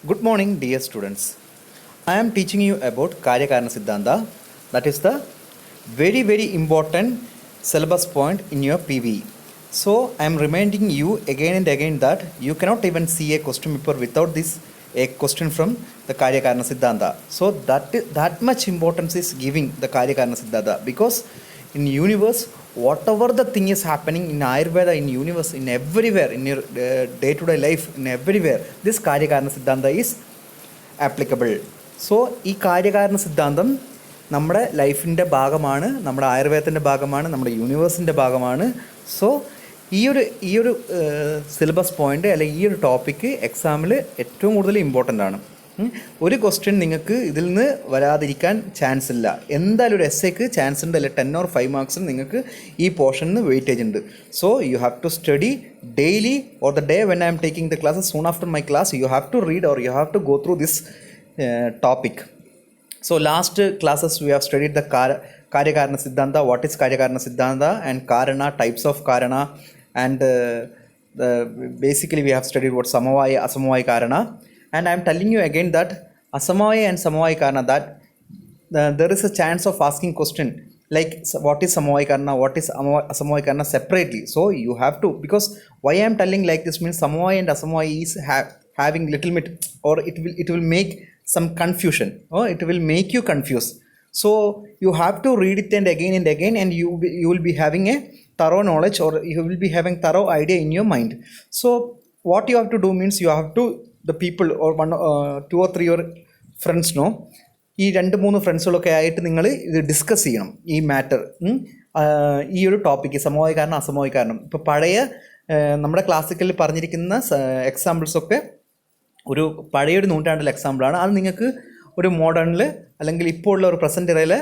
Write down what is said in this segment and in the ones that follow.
Good morning, dear students. I am teaching you about Karya Karana Siddhanta. That is the very important syllabus point in your PV. So I am reminding you again and again that you cannot even see a question paper without this a question from the Karya Karana Siddhanta. So that much importance is giving the Karya Karana Siddhanta, because in universe, whatever the thing is happening in Ayurveda, in universe, in everywhere, in your day-to-day life, in everywhere, this Karya Karana Siddhanta is applicable. So ഈ കാര്യകാരണ സിദ്ധാന്തം നമ്മുടെ ലൈഫിൻ്റെ ഭാഗമാണ്, നമ്മുടെ ആയുർവേദത്തിൻ്റെ ഭാഗമാണ്, നമ്മുടെ യൂണിവേഴ്സിൻ്റെ ഭാഗമാണ്. സോ ഈ ഒരു സിലബസ് പോയിൻ്റ് അല്ലെങ്കിൽ ഈ ഒരു ടോപ്പിക്ക് എക്സാമിൽ ഏറ്റവും കൂടുതൽ ഇമ്പോർട്ടൻ്റ് ആണ്. ഒരു ക്വസ്റ്റ്യൻ നിങ്ങൾക്ക് ഇതിൽ നിന്ന് വരാതിരിക്കാൻ ചാൻസ് ഇല്ല. എന്തായാലും ഒരു എസ്സേക്ക് ചാൻസ് ഉണ്ട്, അല്ലെങ്കിൽ 10 or 5 മാർക്സിന് നിങ്ങൾക്ക് ഈ പോർഷനിൽ വെയിറ്റേജ് ഉണ്ട്. So you have to study daily or the day when I am taking the class, soon after my class you have to read or you have to go through this topic. So last classes we have studied the Karya Karana Siddhanta, what is Karya Karana Siddhanta, and Karana, types of Karana, and basically we have studied what Samavaya, Asamavaya Karana. And I am telling you again that Asamavaya and Samavaya Karana, that there is a chance of asking question like what is Samavaya Karana, what is Asamavaya Karana separately. So you have to, because why I am telling like this means Samavaya and Asamavaya is having little bit, or it will make some confusion, or it will make you confused. So you have to read it and again, and you will be having a thorough knowledge, or you will be having thorough idea in your mind. So what you have to do means you have to, the people or 2 or 3 your friends know, ഈ 2-3 ഫ്രണ്ട്സുകളൊക്കെ ആയിട്ട് നിങ്ങൾ ഇത് discuss ചെയ്യണം ഈ matter, ഈ ഒരു topic സമവായ കാരണം അസമവായ കാരണം. ഇപ്പോൾ പഴയ നമ്മുടെ ക്ലാസിക്കലിൽ പറഞ്ഞിരിക്കുന്ന എക്സാമ്പിൾസൊക്കെ ഒരു പഴയൊരു നൂറ്റാണ്ടിലെ എക്സാമ്പിളാണ്. അത് നിങ്ങൾക്ക് ഒരു മോഡേണിൽ അല്ലെങ്കിൽ ഇപ്പോൾ ഉള്ള ഒരു പ്രസൻറ്റ് ഇറയിൽ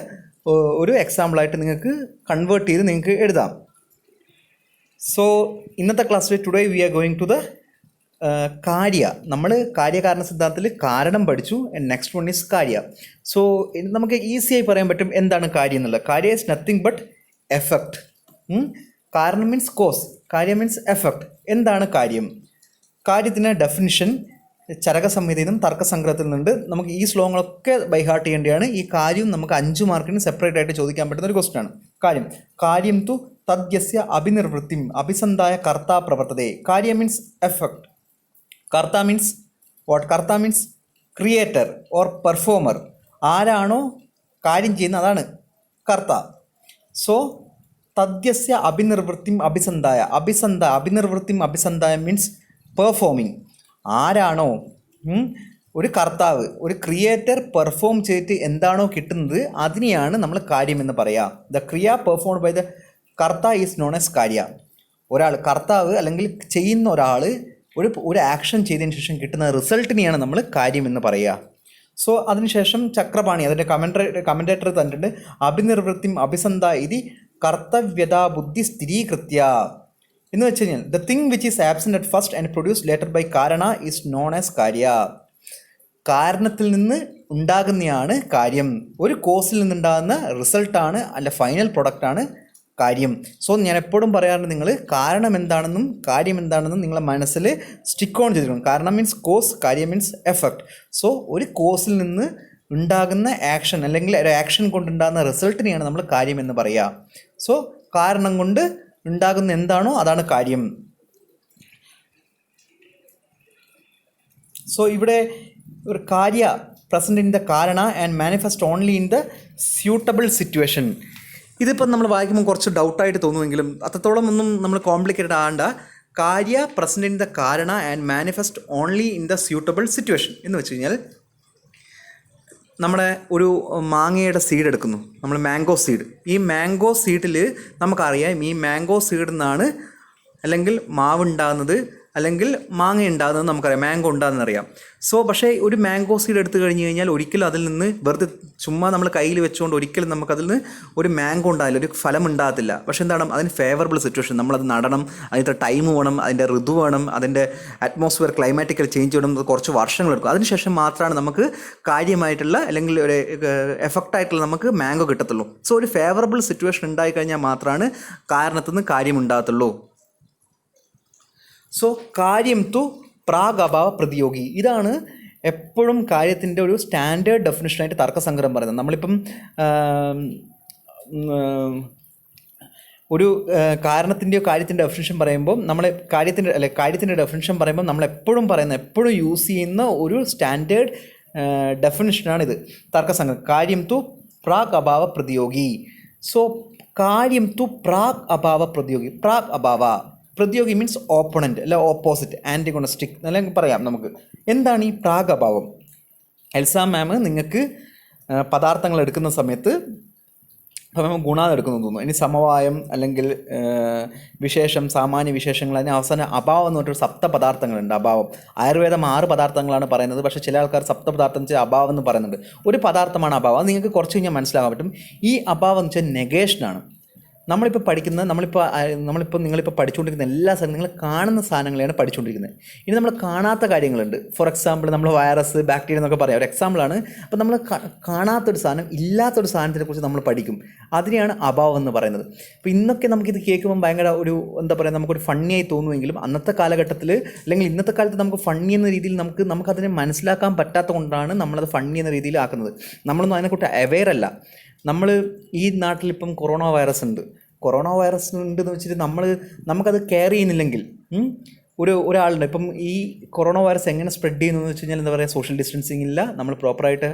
ഒരു എക്സാമ്പിളായിട്ട് നിങ്ങൾക്ക് കൺവേർട്ട് ചെയ്ത് നിങ്ങൾക്ക് എഴുതാം. സോ ഇന്നത്തെ ക്ലാസ്സിൽ today we are going to the നമ്മൾ കാര്യകാരണ സിദ്ധാന്തത്തിൽ കാരണം പഠിച്ചു. ആൻഡ് നെക്സ്റ്റ് വൺ ഈസ് കാര്യ. സോ നമുക്ക് ഈസിയായി പറയാൻ പറ്റും എന്താണ് കാര്യം എന്നുള്ളത്. കാര്യ ഈസ് നത്തിങ് ബട്ട് എഫക്റ്റ്. കാരണം മീൻസ് കോസ്, കാര്യം മീൻസ് എഫക്റ്റ്. എന്താണ് കാര്യം? കാര്യത്തിന് ഡെഫിനിഷൻ ചരക സംഹിതയിൽ നിന്നും തർക്കസംഗ്രഹത്തിൽ നിന്നുണ്ട്. നമുക്ക് ഈ ശ്ലോകങ്ങളൊക്കെ ബൈഹാർട്ട് ചെയ്യേണ്ടതാണ്. ഈ കാര്യം നമുക്ക് 5 മാർക്കിന് സെപ്പറേറ്റ് ആയിട്ട് ചോദിക്കാൻ പറ്റുന്ന ഒരു ക്വസ്റ്റ്യൻ ആണ്. കാര്യം തു തദ്യസ്യ അഭിനിർവൃത്തിം അഭിസന്ധായ കർത്താ പ്രവർത്തതേ. കാര്യം മീൻസ് എഫക്റ്റ്. കർത്ത മീൻസ് വാട്ട്? കർത്ത മീൻസ് ക്രിയേറ്റർ ഓർ പെർഫോമർ. ആരാണോ കാര്യം ചെയ്യുന്നത് അതാണ് കർത്ത. സോ തദ്യസ്യ അഭിനിർവൃത്തിം അഭിസന്ധായ. അഭിനിർവൃത്തിം അഭിസന്ധായ മീൻസ് പെർഫോമിങ്. ആരാണോ ഒരു കർത്താവ്, ഒരു ക്രിയേറ്റർ പെർഫോം ചെയ്തിട്ട് എന്താണോ കിട്ടുന്നത് അതിനെയാണ് നമ്മൾ കാര്യമെന്ന് പറയുക. The kriya performed by the karta is known as karya. ഒരാൾ കർത്താവ് അല്ലെങ്കിൽ ചെയ്യുന്ന ഒരാൾ ഒരു ആക്ഷൻ ചെയ്തതിന് ശേഷം കിട്ടുന്ന റിസൾട്ടിനെയാണ് നമ്മൾ കാര്യമെന്ന് പറയുക. സോ അതിനുശേഷം ചക്രപാണി അതിൻ്റെ കമൻറ്റേറ്റർ തന്നിട്ടുണ്ട്, അഭിനിർവൃത്തിം അഭിസന്ധ ഇതി കർത്തവ്യതാ ബുദ്ധി സ്ഥിരീകൃത്യ എന്ന് വെച്ച് കഴിഞ്ഞാൽ the thing which is absent at first and produce later by കാരണ ഈസ് നോൺ ആസ് കാര്യ. കാരണത്തിൽ നിന്ന് ഉണ്ടാകുന്നതാണ് കാര്യം. ഒരു കോസിൽ നിന്നുണ്ടാകുന്ന റിസൾട്ടാണ് അല്ല ഫൈനൽ പ്രൊഡക്റ്റാണ് കാര്യം. സോ ഞാൻ എപ്പോഴും പറയാറുണ്ട്, നിങ്ങൾ കാരണം എന്താണെന്നും കാര്യം എന്താണെന്നും നിങ്ങളെ മനസ്സിൽ സ്റ്റിക്ക് ഓൺ ചെയ്തിരിക്കണം. കാരണം മീൻസ് കോസ്, കാര്യം മീൻസ് എഫക്റ്റ്. സോ ഒരു കോസിൽ നിന്ന് ഉണ്ടാകുന്ന ആക്ഷൻ അല്ലെങ്കിൽ ഒരു ആക്ഷൻ കൊണ്ടുണ്ടാകുന്ന റിസൾട്ടിനെയാണ് നമ്മൾ കാര്യം എന്ന് പറയുക. സോ കാരണം കൊണ്ട് ഉണ്ടാകുന്ന എന്താണോ അതാണ് കാര്യം. സോ ഇവിടെ ഒരു കാര്യ പ്രസൻറ്റ് ഇൻ ദ കാരണ and manifest only in the suitable situation. ഇതിപ്പം നമ്മൾ വായിക്കുമ്പോൾ കുറച്ച് ഡൗട്ടായിട്ട് തോന്നുമെങ്കിലും അത്രത്തോളം ഒന്നും നമ്മൾ കോംപ്ലിക്കേറ്റഡ് ആകണ്ട. കാര്യ പ്രസൻറ്റ് ഇൻ ദ കാരണ and manifest only in the suitable situation എന്ന് വെച്ച് കഴിഞ്ഞാൽ, നമ്മുടെ ഒരു മാങ്ങയുടെ സീഡ് എടുക്കുന്നു, നമ്മൾ മാംഗോ സീഡ്. ഈ മാംഗോ സീഡിൽ നമുക്കറിയാം ഈ മാംഗോ സീഡിൽ നിന്നാണ് അല്ലെങ്കിൽ മാവ് ഉണ്ടാകുന്നത് അല്ലെങ്കിൽ മാങ്ങ ഉണ്ടാകുന്നത് നമുക്കറിയാം, മാംഗോ ഉണ്ടാകുന്നറിയാം. സോ പക്ഷേ ഒരു മാംഗോ സീഡ് എടുത്തു കഴിഞ്ഞ് കഴിഞ്ഞാൽ ഒരിക്കലും അതിൽ നിന്ന് വെറുതെ ചുമ്മാ നമ്മൾ കയ്യിൽ വെച്ചുകൊണ്ട് ഒരിക്കലും നമുക്കതിൽ നിന്ന് ഒരു മാംഗോ ഉണ്ടാകില്ല, ഒരു ഫലം ഉണ്ടാകത്തില്ല. പക്ഷേ എന്താണ് അതിന് ഫേവറബിൾ സിറ്റുവേഷൻ, നമ്മളത് നടണം, അതിൻ്റെ ടൈം വേണം, അതിൻ്റെ ഋതു വേണം, അതിൻ്റെ അറ്റ്മോസ്ഫിയർ ക്ലൈമാറ്റിക്കൽ ചേഞ്ച് വേണം, കുറച്ച് വർഷങ്ങളെടുക്കും. അതിനുശേഷം മാത്രമാണ് നമുക്ക് കാര്യമായിട്ടുള്ള അല്ലെങ്കിൽ ഒരു എഫക്റ്റായിട്ടുള്ള നമുക്ക് മാംഗോ കിട്ടത്തുള്ളൂ. സോ ഒരു ഫേവറബിൾ സിറ്റുവേഷൻ ഉണ്ടായിക്കഴിഞ്ഞാൽ മാത്രമാണ് കാരണത്തിൽ നിന്ന് കാര്യം ഉണ്ടാകത്തുള്ളൂ. സോ കാര്യം തു പ്രാഗഭാവ പ്രതിയോഗി. ഇതാണ് എപ്പോഴും കാര്യത്തിൻ്റെ ഒരു സ്റ്റാൻഡേർഡ് ഡെഫിനിഷനായിട്ട് തർക്കസംഗ്രഹം പറയുന്നത്. നമ്മളിപ്പം ഒരു കാരണത്തിൻ്റെയോ കാര്യത്തിൻ്റെ ഡെഫിനിഷൻ പറയുമ്പോൾ കാര്യത്തിൻ്റെ ഡെഫിനിഷൻ പറയുമ്പോൾ നമ്മളെപ്പോഴും എപ്പോഴും യൂസ് ചെയ്യുന്ന ഒരു സ്റ്റാൻഡേർഡ് ഡെഫിനിഷനാണിത്, തർക്കസംഗ്രഹം. കാര്യം തു പ്രാഗ് അഭാവ പ്രതിയോഗി. സോ കാര്യം തു പ്രാഗ് അഭാവ പ്രതിയോഗി. പ്രാഗ് അഭാവ പ്രതിയോഗി മീൻസ് ഓപ്പണൻറ്റ് അല്ല ഓപ്പോസിറ്റ്, ആൻറ്റിഗോണിസ്റ്റിക് അല്ലെങ്കിൽ പറയാം നമുക്ക്. എന്താണ് ഈ പ്രാഗ് അഭാവം? എൽസാ മാം നിങ്ങൾക്ക് പദാർത്ഥങ്ങൾ എടുക്കുന്ന സമയത്ത് അപ്പം ഗുണാന്ന് എടുക്കുന്നു തോന്നുന്നു. ഇനി സമവായം അല്ലെങ്കിൽ വിശേഷം, സാമാന്യ വിശേഷങ്ങൾ, അതിന് അവസാനം അഭാവം എന്ന് പറഞ്ഞിട്ട് സപ്തപദാർത്ഥങ്ങളുണ്ട്. അഭാവം ആയുർവേദം 6 പദാർത്ഥങ്ങളാണ് പറയുന്നത്, പക്ഷേ ചില ആൾക്കാർ സപ്തപദാർത്ഥം വെച്ചാൽ അഭാവം എന്ന് പറയുന്നുണ്ട്. ഒരു പദാർത്ഥമാണ് അഭാവം. അത് നിങ്ങൾക്ക് കുറച്ച് കഴിഞ്ഞാൽ മനസ്സിലാക്കാൻ പറ്റും. ഈ അഭാവം എന്ന് വെച്ചാൽ നെഗേഷനാണ്. നമ്മളിപ്പോൾ പഠിക്കുന്ന നിങ്ങളിപ്പോൾ പഠിച്ചുകൊണ്ടിരിക്കുന്ന എല്ലാ സാധനങ്ങളും നിങ്ങൾ കാണുന്ന സാധനങ്ങളെയാണ് പഠിച്ചുകൊണ്ടിരിക്കുന്നത്. ഇനി നമ്മൾ കാണാത്ത കാര്യങ്ങളുണ്ട്. ഫോർ എക്സാമ്പിൾ നമ്മൾ വൈറസ്, ബാക്ടീരിയ എന്നൊക്കെ പറയാം, ഒരു എക്സാമ്പിളാണ്. അപ്പോൾ നമ്മൾ കാണാത്തൊരു സാധനം, ഇല്ലാത്തൊരു സാധനത്തിനെക്കുറിച്ച് നമ്മൾ പഠിക്കും. അതിനെയാണ് അഭാവം എന്ന് പറയുന്നത്. അപ്പോൾ ഇന്നൊക്കെ നമുക്കിത് കേൾക്കുമ്പോൾ ഭയങ്കര ഒരു എന്താ പറയുക, നമുക്കൊരു ഫണ്ണിയായി തോന്നുമെങ്കിലും അന്നത്തെ കാലഘട്ടത്തിൽ അല്ലെങ്കിൽ ഇന്നത്തെ കാലത്ത് നമുക്ക് ഫണ്ണി എന്ന രീതിയിൽ നമുക്കതിനെ മനസ്സിലാക്കാൻ പറ്റാത്ത കൊണ്ടാണ് നമ്മളത് ഫണ്ണി എന്ന രീതിയിൽ ആക്കുന്നത്. നമ്മളൊന്നും അതിനെക്കുറിച്ച് അവെയർ അല്ല. നമ്മൾ ഈ നാട്ടിലിപ്പം കൊറോണ വൈറസ് ഉണ്ടെന്ന് വെച്ചിട്ട് നമുക്കത് കെയർ ചെയ്യുന്നില്ലെങ്കിൽ ഒരാളുണ്ട്. ഇപ്പം ഈ കൊറോണ വൈറസ് എങ്ങനെ സ്പ്രെഡ് ചെയ്യുന്നതെന്ന് വെച്ച് കഴിഞ്ഞാൽ എന്താ പറയുക, സോഷ്യൽ ഡിസ്റ്റൻസിങ് ഇല്ല, നമ്മൾ പ്രോപ്പറായിട്ട്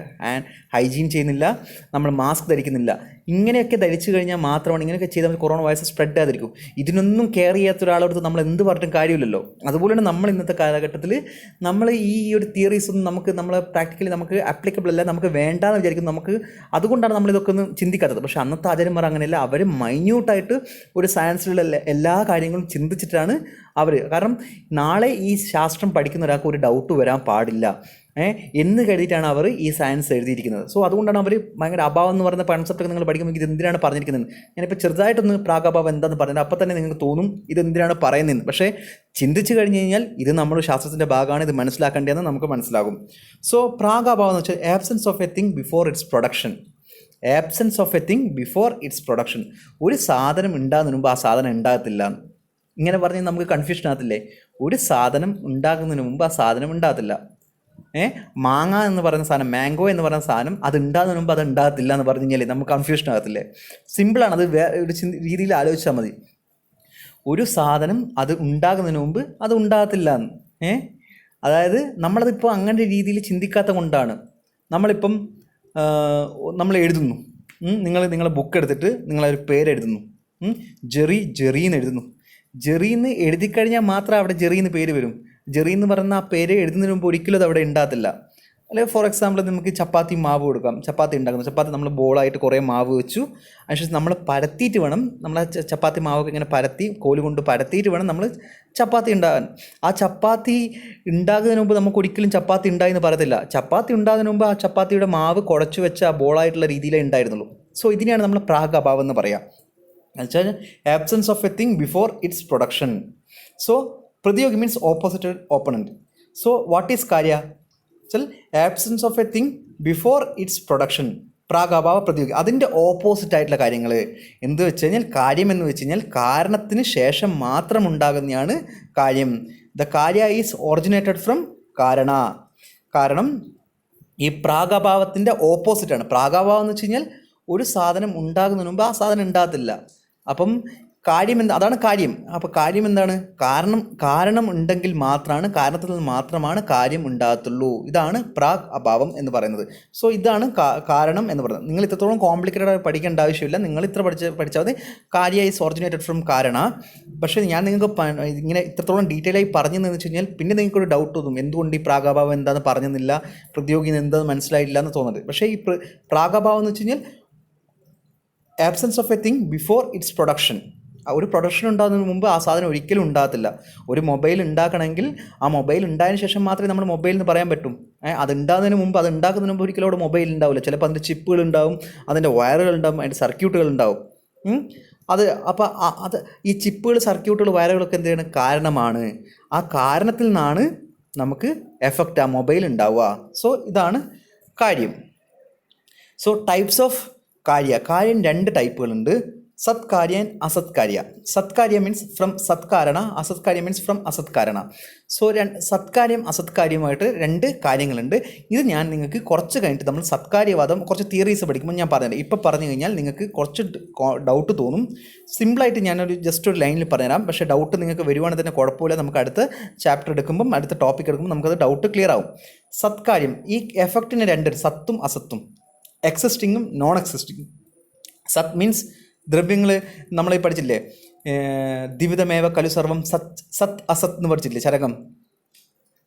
ഹൈജീൻ ചെയ്യുന്നില്ല, നമ്മൾ മാസ്ക് ധരിക്കുന്നില്ല. ഇങ്ങനെയൊക്കെ ധരിച്ചു കഴിഞ്ഞാൽ മാത്രമാണ്, ഇങ്ങനെയൊക്കെ ചെയ്താൽ കൊറോണ വൈറസ് സ്പ്രെഡ് ആയിരിക്കും. ഇതിനൊന്നും കെയർ ചെയ്യാത്ത ഒരാളോട് നമ്മൾ എന്ത് പറഞ്ഞിട്ടും കാര്യമില്ലല്ലോ. അതുപോലെയാണ് നമ്മൾ ഇന്നത്തെ കാലഘട്ടത്തിൽ നമ്മൾ ഈ ഒരു തിയറീസൊന്നും നമ്മൾ പ്രാക്ടിക്കലി നമുക്ക് ആപ്ലിക്കബിൾ അല്ല, നമുക്ക് വേണ്ടാന്ന് വിചാരിക്കും. അതുകൊണ്ടാണ് നമ്മളിതൊക്കെ ഒന്ന് ചിന്തിക്കാത്തത്. പക്ഷേ അന്നത്തെ ആചാര്യന്മാർ അങ്ങനെയല്ല. അവർ മൈന്യൂട്ടായിട്ട് ഒരു സയൻസിലുള്ള എല്ലാ കാര്യങ്ങളും ചിന്തിച്ചിട്ടാണ് അവർ. കാരണം നാളെ ഈ ശാസ്ത്രം പഠിക്കുന്ന ഒരാൾക്ക് ഒരു ഡൗട്ട് വരാൻ പാടില്ല എന്ന് കരുതിയിട്ടാണ് അവർ ഈ സയൻസ് എഴുതിയിരിക്കുന്നത്. സോ അതുകൊണ്ടാണ് അവർ ഭയങ്കര അഭാവം എന്ന് പറയുന്ന കൺസെപ്റ്റൊക്കെ നിങ്ങൾ പഠിക്കുമ്പോൾ ഇത് എന്തിനാണ് പറഞ്ഞിരിക്കുന്നത്. ഞാനിപ്പോൾ ചെറുതായിട്ടൊന്ന് പ്രാഗഭാവം എന്താണെന്ന് പറഞ്ഞത് അപ്പോൾ തന്നെ നിങ്ങൾക്ക് തോന്നും ഇത് എന്തിനാണ് പറയുന്നതെന്ന്. പക്ഷേ ചിന്തിച്ച് കഴിഞ്ഞ് കഴിഞ്ഞാൽ ഇത് നമ്മുടെ ശാസ്ത്രത്തിൻ്റെ ഭാഗമാണ്, ഇത് മനസ്സിലാക്കേണ്ടതെന്ന് നമുക്ക് മനസ്സിലാകും. സോ പ്രാഗഭാവം എന്ന് വെച്ചാൽ absence of a thing before its production. Absence of a thing before its production. ഒരു സാധനം ഉണ്ടാകുന്നതിന് മുമ്പ് ആ സാധനം ഉണ്ടാകത്തില്ല. ഇങ്ങനെ പറഞ്ഞ് നമുക്ക് കൺഫ്യൂഷൻ ആകത്തില്ലേ? ഒരു സാധനം ഉണ്ടാകുന്നതിന് മുമ്പ് ആ സാധനം ഉണ്ടാകത്തില്ല. മാങ്ങ എന്ന് പറയുന്ന സാധനം, മാംഗോ എന്ന് പറയുന്ന സാധനം, അത് ഉണ്ടാകുന്നതിന് മുമ്പ് അത് ഉണ്ടാകത്തില്ല എന്ന് പറഞ്ഞു കഴിഞ്ഞാൽ നമുക്ക് കൺഫ്യൂഷൻ ആകത്തില്ലേ? സിമ്പിളാണ്. അത് ഒരു രീതിയിൽ ആലോചിച്ചാൽ മതി. ഒരു സാധനം അത് ഉണ്ടാകുന്നതിന് മുമ്പ് അത് ഉണ്ടാകത്തില്ല എന്ന്. അതായത് നമ്മളതിപ്പോൾ അങ്ങനെ രീതിയിൽ ചിന്തിക്കാത്ത കൊണ്ടാണ് നമ്മളിപ്പം നമ്മൾ എഴുതുന്നു. നിങ്ങൾ ബുക്ക് എടുത്തിട്ട് നിങ്ങളൊരു പേരെഴുതുന്നു. ജെറിന്ന് എഴുതുന്നു. ജെറിന്ന് എഴുതിക്കഴിഞ്ഞാൽ മാത്രം അവിടെ ജെറിന്ന് പേര് വരും. ജെറി എന്ന് പറയുന്ന ആ പേര് എഴുതുന്നതിന് മുമ്പ് ഒരിക്കലും അത് അവിടെ ഉണ്ടാകത്തില്ല. അല്ലെങ്കിൽ ഫോർ എക്സാമ്പിൾ നമുക്ക് ചപ്പാത്തി മാവ് കൊടുക്കാം. ചപ്പാത്തി ഉണ്ടാക്കുന്നു. ചപ്പാത്തി നമ്മൾ ബോളായിട്ട് കുറേ മാവ് വെച്ചു. അതിനുശേഷം നമ്മൾ പരത്തിയിട്ട് വേണം, നമ്മൾ ചപ്പാത്തി മാവൊക്കെ ഇങ്ങനെ കോല് കൊണ്ട് പരത്തിയിട്ട് വേണം നമ്മൾ ചപ്പാത്തി ഉണ്ടാകാൻ. ആ ചപ്പാത്തി ഉണ്ടാകുന്നതിന് മുമ്പ് നമുക്ക് ഒരിക്കലും ചപ്പാത്തി ഉണ്ടായെന്ന് പറയത്തില്ല. ചപ്പാത്തി ഉണ്ടാകുന്നതിന് മുമ്പ് ആ ചപ്പാത്തിയുടെ മാവ് കുഴച്ച് വെച്ച് ആ ബോളായിട്ടുള്ള രീതിയിലേ ഉണ്ടായിരുന്നുള്ളൂ. സോ ഇതിനെയാണ് നമ്മൾ പ്രാഗ് അഭാവം എന്ന് പറയുക. എന്നുവെച്ചാൽ absence of a thing before its production. So പ്രതിയോഗി means opposite opponent. So what is കാര്യ? വെച്ചാൽ absence of a thing before its production. പ്രാഗഭാവ പ്രതിയോഗി. അതിൻ്റെ ഓപ്പോസിറ്റ് ആയിട്ടുള്ള കാര്യങ്ങൾ എന്ത് വെച്ച് കഴിഞ്ഞാൽ, കാര്യം എന്ന് വെച്ച് കഴിഞ്ഞാൽ കാരണത്തിന് ശേഷം മാത്രം ഉണ്ടാകുന്നതാണ് കാര്യം. ദ കാര്യ ഈസ് ഒറിജിനേറ്റഡ് ഫ്രം കാരണ. കാരണം ഈ പ്രാഗഭാവത്തിൻ്റെ ഓപ്പോസിറ്റാണ്. പ്രാഗഭാവം എന്ന് വെച്ച് കഴിഞ്ഞാൽ ഒരു സാധനം ഉണ്ടാകുന്നതിന് മുമ്പ് ആ സാധനം ഉണ്ടാകത്തില്ല. അപ്പം കാര്യം അതാണ് കാര്യം. അപ്പോൾ കാര്യം എന്താണ്? കാരണം ഉണ്ടെങ്കിൽ മാത്രമാണ്, കാരണത്തിൽ നിന്ന് മാത്രമാണ് കാര്യം ഉണ്ടാകത്തുള്ളൂ. ഇതാണ് പ്രാഗ് അഭാവം എന്ന് പറയുന്നത്. സോ ഇതാണ് കാരണം എന്ന് പറയുന്നത്. നിങ്ങൾ ഇത്രത്തോളം കോംപ്ലിക്കേറ്റഡ് പഠിക്കേണ്ട ആവശ്യമില്ല. നിങ്ങൾ ഇത്ര പഠിച്ചാൽ മതി. കാര്യ ഈസ് ഒറിജിനേറ്റഡ് ഫ്രം കാരണ. പക്ഷേ ഞാൻ നിങ്ങൾക്ക് ഇങ്ങനെ ഇത്രത്തോളം ഡീറ്റെയിൽ ആയി പറഞ്ഞതെന്ന് വെച്ച് കഴിഞ്ഞാൽ പിന്നെ നിങ്ങൾക്കൊരു ഡൗട്ട് തോന്നും, എന്തുകൊണ്ട് ഈ പ്രാഗഭാവം എന്താണെന്ന് പറഞ്ഞെന്നില്ല, പ്രതിയോഗി എന്താണെന്ന് മനസ്സിലായില്ല എന്ന് തോന്നുന്നത്. പക്ഷേ ഈ പ്രാഗഭാവം എന്ന് വെച്ച് കഴിഞ്ഞാൽ absence of a thing before its production. ഒരു പ്രൊഡക്ഷൻ ഉണ്ടാകുന്നതിന് മുമ്പ് ആ സാധനം ഒരിക്കലും ഉണ്ടാകത്തില്ല. ഒരു മൊബൈൽ ഉണ്ടാക്കണമെങ്കിൽ ആ മൊബൈൽ ഉണ്ടായതിനു ശേഷം മാത്രമേ നമ്മൾ മൊബൈൽ എന്ന് പറയാൻ പറ്റും. അത് ഉണ്ടാകുന്നതിന് മുമ്പ്, അത് ഉണ്ടാക്കുന്നതിന് മുമ്പ് ഒരിക്കലും അവിടെ മൊബൈൽ ഉണ്ടാവില്ല. ചിലപ്പോൾ അതിൻ്റെ ചിപ്പുകൾ ഉണ്ടാവും, അതിൻ്റെ വയറുകൾ ഉണ്ടാവും, അതിൻ്റെ സർക്യൂട്ടുകൾ ഉണ്ടാവും. അപ്പോൾ ഈ ചിപ്പുകൾ, സർക്യൂട്ടുകൾ, വയറുകളൊക്കെ എന്താണ്? കാരണമാണ്. ആ കാരണത്തിൽ നിന്നാണ് നമുക്ക് എഫക്റ്റ് ആ മൊബൈൽ ഉണ്ടാവുക. സോ ഇതാണ് കാര്യം. സോ ടൈപ്സ് ഓഫ് കാര്യം 2 ടൈപ്പുകളുണ്ട്. സത്കാര്യ ആൻഡ് അസത്കാര്യ. സത്കാര്യ മീൻസ് ഫ്രം സത്കാരണ, അസത്കാര്യ മീൻസ് ഫ്രം അസത്കാരണ. സോ സത്കാര്യം അസത്കാര്യമായിട്ട് രണ്ട് കാര്യങ്ങളുണ്ട്. ഇത് ഞാൻ നിങ്ങൾക്ക് കുറച്ച് കഴിഞ്ഞിട്ട് നമ്മൾ സത്കാര്യവാദം കുറച്ച് തിയറീസ് പഠിക്കുമ്പോൾ ഞാൻ പറഞ്ഞുതരാം. ഇപ്പോൾ പറഞ്ഞു കഴിഞ്ഞാൽ നിങ്ങൾക്ക് കുറച്ച് ഡൗട്ട് തോന്നും. സിമ്പിളായിട്ട് ഞാനൊരു ജസ്റ്റ് ഒരു ലൈനിൽ പറഞ്ഞുതരാം. പക്ഷേ ഡൗട്ട് നിങ്ങൾക്ക് വരുവാണെങ്കിൽ തന്നെ കുഴപ്പമില്ല. നമുക്ക് അടുത്ത ചാപ്റ്റർ എടുക്കുമ്പം, അടുത്ത ടോപ്പിക് എടുക്കുമ്പോൾ നമുക്കത് ഡൗട്ട് ക്ലിയർ ആവും. സത്കാര്യം, ഈ എഫക്റ്റിന് രണ്ട്, സത്തും അസത്തും, എക്സിസ്റ്റിങ്ങും നോൺ എക്സിസ്റ്റിങ്ങും. സത് മീൻസ് ദ്രവ്യങ്ങൾ നമ്മൾ പഠിച്ചില്ലേ, ദ്വിവിധമേവ കലു സർവം സത് അസത് എന്ന് പഠിച്ചില്ലേ, ചരകം.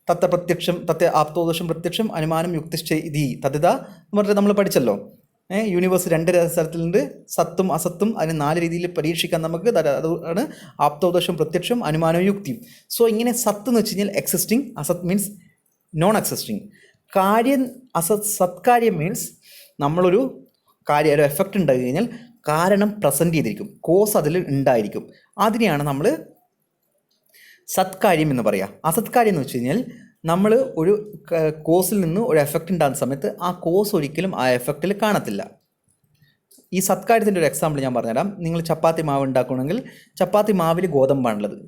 തത്ത പ്രത്യക്ഷം തത്ത ആപ്തോദോഷം പ്രത്യക്ഷം അനുമാനം യുക്തിശ്ച ഇതി തദ്ദ എന്ന് പറഞ്ഞിട്ട് നമ്മൾ പഠിച്ചല്ലോ. യൂണിവേഴ്സ് രണ്ട് സ്ഥലത്തിലുണ്ട്, സത്തും അസത്തും. അതിന് 4 രീതിയിൽ പരീക്ഷിക്കാൻ നമുക്ക്. അതാണ് ആപ്തോദോഷം പ്രത്യക്ഷം അനുമാനം യുക്തിയും. സോ ഇങ്ങനെ സത്ത് എന്ന് വെച്ച് കഴിഞ്ഞാൽ എക്സിസ്റ്റിംഗ്, അസത്ത് മീൻസ് നോൺ എക്സിസ്റ്റിംഗ്. കാര്യം സത്കാര്യം മീൻസ് നമ്മളൊരു കാര്യം, ഒരു എഫക്റ്റ് ഉണ്ടായി കഴിഞ്ഞാൽ കാരണം പ്രസൻറ്റ് ചെയ്തിരിക്കും, കോസ് അതിൽ ഉണ്ടായിരിക്കും. അതിനെയാണ് നമ്മൾ സത്കാര്യം എന്ന് പറയുക. അസത്കാര്യം എന്ന് വെച്ച് കഴിഞ്ഞാൽ നമ്മൾ ഒരു കോസിൽ നിന്ന് ഒരു എഫക്റ്റ് ഉണ്ടാകുന്ന സമയത്ത് ആ കോസ് ഒരിക്കലും ആ എഫക്റ്റിൽ കാണത്തില്ല. ഈ സത്കാര്യത്തിൻ്റെ ഒരു എക്സാമ്പിൾ ഞാൻ പറഞ്ഞുതരാം. നിങ്ങൾ ചപ്പാത്തി മാവ് ഉണ്ടാക്കുകയാണെങ്കിൽ ചപ്പാത്തി മാവിൽ ഗോതമ്പാണുള്ളത്.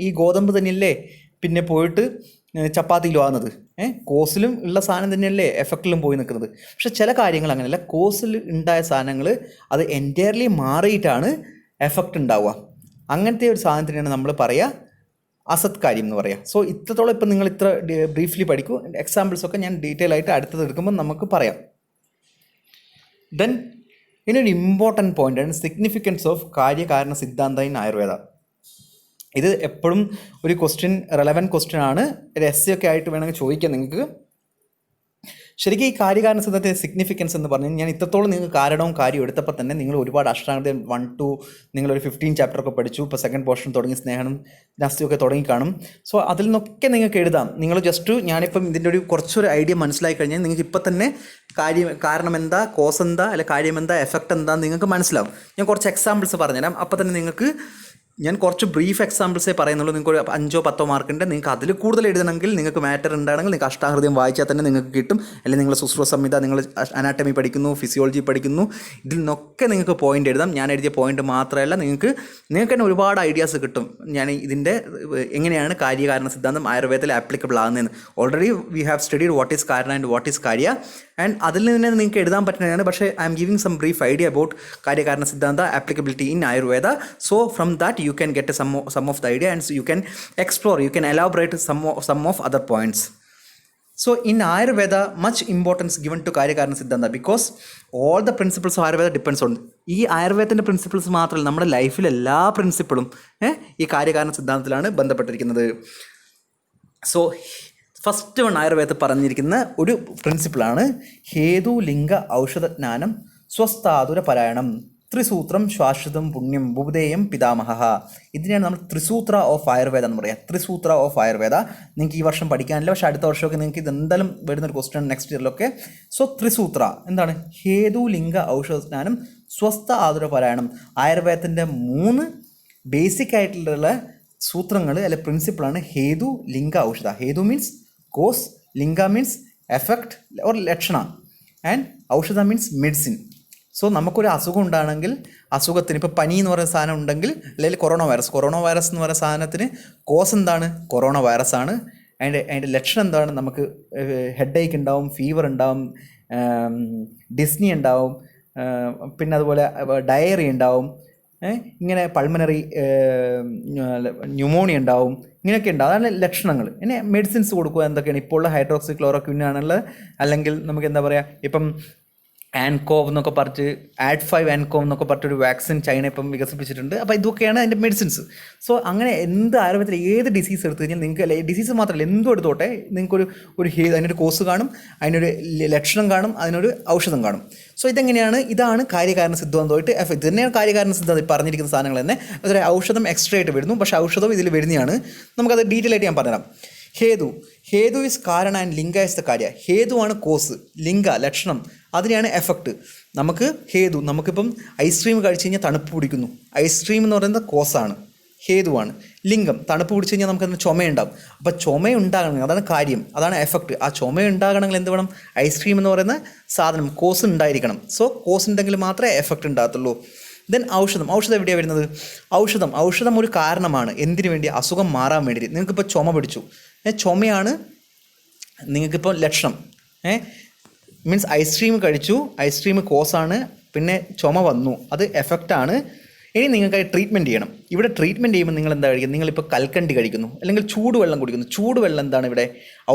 ഈ ഗോതമ്പ് തന്നെയല്ലേ പിന്നെ പോയിട്ട് ചപ്പാത്തിയിലും ആകുന്നത്. കോസിലും ഉള്ള സാധനം തന്നെയല്ലേ എഫക്റ്റിലും പോയി നിൽക്കുന്നത്. പക്ഷെ ചില കാര്യങ്ങൾ അങ്ങനെയല്ല. കോസിൽ ഉണ്ടായ സാധനങ്ങൾ അത് എൻറ്റയർലി മാറിയിട്ടാണ് എഫക്റ്റ് ഉണ്ടാവുക. അങ്ങനത്തെ ഒരു സാധനത്തിനാണ് നമ്മൾ പറയുക അസത്കാര്യം എന്ന് പറയുക. സോ ഇത്രത്തോളം ഇപ്പം നിങ്ങൾ ഇത്ര ബ്രീഫ്ലി പഠിക്കൂ. എക്സാമ്പിൾസൊക്കെ ഞാൻ ഡീറ്റെയിൽ ആയിട്ട് അടുത്തത് എടുക്കുമ്പോൾ നമുക്ക് പറയാം. ദെൻ ഇനൊരു ഇമ്പോർട്ടൻറ്റ് പോയിൻ്റാണ് സിഗ്നിഫിക്കൻസ് ഓഫ് കാര്യകാരണ സിദ്ധാന്തം ഇൻ ആയുർവേദ. ഇത് എപ്പോഴും ഒരു റെലവൻറ്റ് ക്വസ്റ്റ്യൻ ആണ്. ഒരു എസ് ഒക്കെ ആയിട്ട് വേണമെങ്കിൽ ചോദിക്കാം നിങ്ങൾക്ക്. ശരിക്കും ഈ കാര്യകാരണ സിദ്ധാന്തത്തിൻ്റെ സിഗ്നിഫിക്കൻസ് എന്ന് പറഞ്ഞാൽ ഞാൻ ഇത്രത്തോളം നിങ്ങൾക്ക് കാരണവും കാര്യവും എടുത്തപ്പോൾ തന്നെ നിങ്ങൾ ഒരുപാട് അഷ്ടാംഗം 1 to നിങ്ങളൊരു 15 ചാപ്റ്ററൊക്കെ പഠിച്ചു. ഇപ്പോൾ സെക്കൻഡ് പോർഷൻ തുടങ്ങി, സ്നേഹം നാസ്തിയൊക്കെ തുടങ്ങിക്കാണും. സോ അതിൽ നിന്നൊക്കെ നിങ്ങൾക്ക് എഴുതാം. നിങ്ങൾ ജസ്റ്റ് ഞാനിപ്പം ഇതിൻ്റെ ഒരു കുറച്ചൊരു ഐഡിയ മനസ്സിലായി കഴിഞ്ഞാൽ നിങ്ങൾക്ക് ഇപ്പം തന്നെ കാരണം എന്താ, കോസ് എന്താ, അല്ലെ കാര്യം എന്താ, എഫക്റ്റ് എന്താന്ന് നിങ്ങൾക്ക് മനസ്സിലാവും. ഞാൻ കുറച്ച് എക്സാമ്പിൾസ് പറഞ്ഞുതരാം. അപ്പോൾ തന്നെ നിങ്ങൾക്ക്, ഞാൻ കുറച്ച് ബ്രീഫ് എക്സാമ്പിൾസേ പറയുന്നുള്ളൂ. നിങ്ങൾക്ക് ഒരു 5 or 10 മാർക്കുണ്ട്. നിങ്ങൾക്ക് അതിൽ കൂടുതൽ എഴുതണമെങ്കിൽ, നിങ്ങൾക്ക് മാറ്റർ ഉണ്ടാണെങ്കിൽ നിങ്ങൾക്ക് അഷ്ടാഹൃദയം വായിച്ചാൽ തന്നെ നിങ്ങൾക്ക് കിട്ടും. അല്ലെങ്കിൽ നിങ്ങൾ സുശ്രുത സംഹിത, നിങ്ങൾ അനാട്ടമി പഠിക്കുന്നു, ഫിസിയോളജി പഠിക്കുന്നു, ഇതിൽ നിന്നൊക്കെ നിങ്ങൾക്ക് പോയിന്റ് എഴുതാം. ഞാൻ എഴുതിയ പോയിന്റ് മാത്രമല്ല, നിങ്ങൾക്ക് തന്നെ ഒരുപാട് ഐഡിയാസ് കിട്ടും. ഞാൻ ഇതിൻ്റെ എങ്ങനെയാണ് കാര്യകാരണ സിദ്ധാന്തം ആയുർവേദത്തിൽ ആപ്ലിക്കബിൾ ആകുന്നതെന്ന്. Already we have studied what is കാരണ ആൻഡ് വാട്ട് ഈസ് കാര്യ, ആൻഡ് അതിൽ നിന്ന് നിങ്ങൾക്ക് എഴുതാൻ പറ്റുന്നതാണ്. പക്ഷേ I am giving some brief idea about കാര്യകാരണ സിദ്ധാന്ത applicability in Ayurveda. So from that you can get some of the idea, and so you can explore, you can elaborate some of other points. So in Ayurveda, much importance given to Karyakarana Siddhanta because all the principles of Ayurveda depends on ഈ ആയുർവേദത്തിൻ്റെ principles മാത്രമല്ല, നമ്മുടെ ലൈഫിലെ എല്ലാ പ്രിൻസിപ്പിളും ഈ കാര്യകാരണ സിദ്ധാന്തത്തിലാണ് ബന്ധപ്പെട്ടിരിക്കുന്നത്. So first one ആയുർവേദത്തിൽ പറഞ്ഞിരിക്കുന്ന ഒരു പ്രിൻസിപ്പിളാണ് ഹേതു ലിംഗ ഔഷധജ്ഞാനം സ്വസ്ഥാതുര പരായണം ത്രിസൂത്രം ശാശ്വതം പുണ്യം ബുധേയം പിതാമഹ. ഇതിനെയാണ് നമ്മൾ ത്രിസൂത്ര ഓഫ് ആയുർവേദ എന്ന് പറയുക. ത്രിസൂത്ര ഓഫ് ആയുർവേദ നിങ്ങൾക്ക് ഈ വർഷം പഠിക്കാനില്ല, പക്ഷേ അടുത്ത വർഷമൊക്കെ നിങ്ങൾക്ക് ഇത് എന്തായാലും വരുന്നൊരു ക്വസ്റ്റ്യൻ നെക്സ്റ്റ് ഇയറിലൊക്കെ. സോ ത്രിസൂത്ര എന്താണ്? ഹേതു ലിംഗ ഔഷധജ്ഞാനം സ്വസ്ഥ ആതുര പരായണം. ആയുർവേദത്തിൻ്റെ 3 ബേസിക് ആയിട്ടുള്ള സൂത്രങ്ങൾ അല്ലെ പ്രിൻസിപ്പിളാണ് ഹേതു ലിംഗ ഔഷധ. ഹേതു മീൻസ് കോസ്, ലിംഗ means effect or Lakshana, and ഔഷധ മീൻസ് മെഡിസിൻ. സോ നമുക്കൊരു അസുഖം ഉണ്ടാണെങ്കിൽ അസുഖത്തിന് ഇപ്പോൾ പനി എന്ന് പറയുന്ന സാധനം ഉണ്ടെങ്കിൽ, അല്ലെങ്കിൽ കൊറോണ വൈറസ് എന്ന് പറയുന്ന സാധനത്തിന് കോസ് എന്താണ്? കൊറോണ വൈറസ് ആണ്. അതിൻ്റെ ലക്ഷണം എന്താണ്? നമുക്ക് ഹെഡ് ഏക്ക് ഉണ്ടാവും, ഫീവർ ഉണ്ടാവും, ഡിസ്നി ഉണ്ടാവും, പിന്നെ അതുപോലെ ഡയറി ഉണ്ടാവും, ഇങ്ങനെ പൾമനറി ന്യൂമോണിയ ഉണ്ടാവും, ഇങ്ങനെയൊക്കെ ഉണ്ടാവും. അതാണ് ലക്ഷണങ്ങൾ. ഇനി മെഡിസിൻസ് കൊടുക്കുക എന്തൊക്കെയാണ്? ഇപ്പോൾ ഉള്ള ഹൈഡ്രോക്സി ക്ലോറോക്വിൻ ആണുള്ളത്, അല്ലെങ്കിൽ നമുക്ക് എന്താ പറയുക, ഇപ്പം ആൻകോവ് എന്നൊക്കെ പറഞ്ഞിട്ട് AD5 ആൻകോവ് എന്നൊക്കെ പറഞ്ഞിട്ടൊരു വാക്സിൻ ചൈന ഇപ്പം വികസിപ്പിച്ചിട്ടുണ്ട്. അപ്പോൾ ഇതൊക്കെയാണ് അതിൻ്റെ മെഡിസിൻസ്. സോ അങ്ങനെ എന്ത് ആയുർവേദത്തിൽ ഏത് ഡിസീസ് എടുത്തു കഴിഞ്ഞാൽ നിങ്ങൾക്ക്, ഡിസീസ് മാത്രമല്ല എന്തും എടുത്തോട്ടെ, നിങ്ങൾക്കൊരു അതിനൊരു കോസ് കാണും, അതിനൊരു ലക്ഷണം കാണും, അതിനൊരു ഔഷധം കാണും. സോ ഇതെങ്ങനെയാണ്? ഇതാണ് കാര്യകാരണ സിദ്ധാന്തമായിട്ട് ഇത് തന്നെയാണ് കാര്യകാരണ സിദ്ധാന്തം പറഞ്ഞിരിക്കുന്ന സാധനങ്ങൾ തന്നെ. അതൊരു ഔഷധം എക്സ്ട്രാ ആയിട്ട് വരുന്നു, പക്ഷേ ഔഷധം ഇതിൽ വരുന്നതാണ്. നമുക്കത് ഡീറ്റെയിൽ ആയിട്ട് ഞാൻ പറഞ്ഞുതരാം. ഹേതു ഈസ് കാരണ ആൻഡ് ലിംഗ ഈസ് ദ കാര്യ. ഹേതുവാണ് കോസ്, ലിംഗ ലക്ഷണം, അതിനെയാണ് എഫക്റ്റ്. നമുക്ക് ഹേതു, നമുക്കിപ്പം ഐസ്ക്രീം കഴിച്ച് കഴിഞ്ഞാൽ തണുപ്പ് പിടിക്കുന്നു, ഐസ്ക്രീം എന്ന് പറയുന്നത് കോസാണ്, ഹേതുവാണ്. ലിംഗം, തണുപ്പ് പിടിച്ച് കഴിഞ്ഞാൽ നമുക്കതിന് ചുമയുണ്ടാകും. അപ്പോൾ ചുമയുണ്ടാകണമെങ്കിൽ അതാണ് കാര്യം, അതാണ് എഫക്റ്റ്. ആ ചുമയുണ്ടാകണമെങ്കിൽ എന്ത് വേണം? ഐസ്ക്രീം എന്ന് പറയുന്ന സാധനം കോസ് ഉണ്ടായിരിക്കണം. സോ കോസ് ഉണ്ടെങ്കിൽ മാത്രമേ എഫക്റ്റ് ഉണ്ടാകത്തുള്ളൂ. ദെൻ ഔഷധം എവിടെയാണ് വരുന്നത്? ഔഷധം ഒരു കാരണമാണ്. എന്തിനു വേണ്ടി? അസുഖം മാറാൻ വേണ്ടിയിട്ട്. നിങ്ങൾക്കിപ്പോൾ ചുമ പിടിച്ചു, ചുമയാണ് നിങ്ങൾക്കിപ്പോൾ ലക്ഷണം. മീൻസ് ഐസ്ക്രീം കഴിച്ചു, ഐസ്ക്രീം കോസാണ്, പിന്നെ ചുമ വന്നു, അത് എഫക്റ്റാണ്. ഇനി നിങ്ങൾക്ക് ട്രീറ്റ്മെൻറ്റ് ചെയ്യണം. ഇവിടെ ട്രീറ്റ്മെൻറ്റ് ചെയ്യുമ്പോൾ നിങ്ങൾ എന്താ കഴിക്കുന്നത്? നിങ്ങളിപ്പോൾ കൽക്കണ്ടി കഴിക്കുന്നു, അല്ലെങ്കിൽ ചൂടുവെള്ളം കുടിക്കുന്നു. ചൂടുവെള്ളം എന്താണ് ഇവിടെ?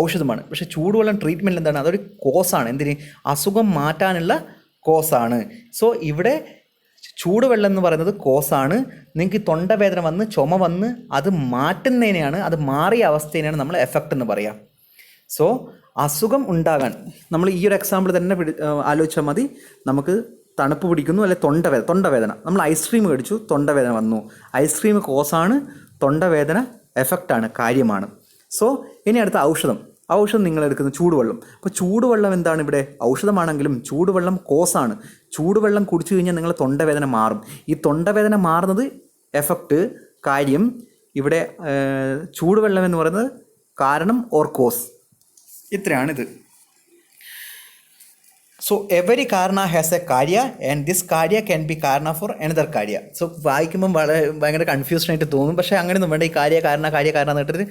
ഔഷധമാണ്. പക്ഷേ ചൂടുവെള്ളം ട്രീറ്റ്മെൻറ്റ് എന്താണ്? അതൊരു കോസാണ്. എന്തിന്? അസുഖം മാറ്റാനുള്ള കോസാണ്. സോ ഇവിടെ ചൂടുവെള്ളം എന്ന് പറയുന്നത് കോസാണ്. നിങ്ങൾക്ക് തൊണ്ടവേദന വന്ന് ചുമ വന്ന് അത് മാറ്റുന്നതിനെയാണ്, അത് മാറിയ അവസ്ഥേനെയാണ് നമ്മൾ എഫക്റ്റ് എന്ന് പറയുക. സോ അസുഖം ഉണ്ടാകാൻ നമ്മൾ ഈ ഒരു എക്സാമ്പിൾ തന്നെ ആലോചിച്ചാൽ മതി. നമുക്ക് തണുപ്പ് പിടിക്കുന്നു, അല്ലെ തൊണ്ടവേദന, നമ്മൾ ഐസ്ക്രീം കഴിച്ചു, തൊണ്ടവേദന വന്നു. ഐസ്ക്രീം കോസാണ്, തൊണ്ടവേദന എഫക്റ്റാണ്, കാര്യമാണ്. സോ ഇനി അടുത്ത ഔഷധം നിങ്ങൾ എടുക്കുന്ന ചൂടുവെള്ളം. അപ്പോൾ ചൂടുവെള്ളം എന്താണ് ഇവിടെ? ഔഷധമാണെങ്കിലും ചൂടുവെള്ളം കോസാണ്. ചൂടുവെള്ളം കുടിച്ചു കഴിഞ്ഞാൽ നിങ്ങളുടെ തൊണ്ടവേദന മാറും. ഈ തൊണ്ടവേദന മാറുന്നത് എഫക്റ്റ്, കാര്യം. ഇവിടെ ചൂടുവെള്ളം എന്ന് പറയുന്നത് കാരണം ഓർ കോസ്. ഇത്രയാണിത്. സോ എവരി കാരണ ഹാസ് എ കാര്യ ആൻഡ് ദിസ് കാര്യ ക്യാൻ ബി കാരണ ഫോർ അനദർ കാര്യ. സോ വായിക്കുമ്പം ഭയങ്കര കൺഫ്യൂഷനായിട്ട് തോന്നും. പക്ഷേ അങ്ങനെയൊന്നും വേണ്ട. ഈ കാര്യ കാരണം എന്നിട്ട്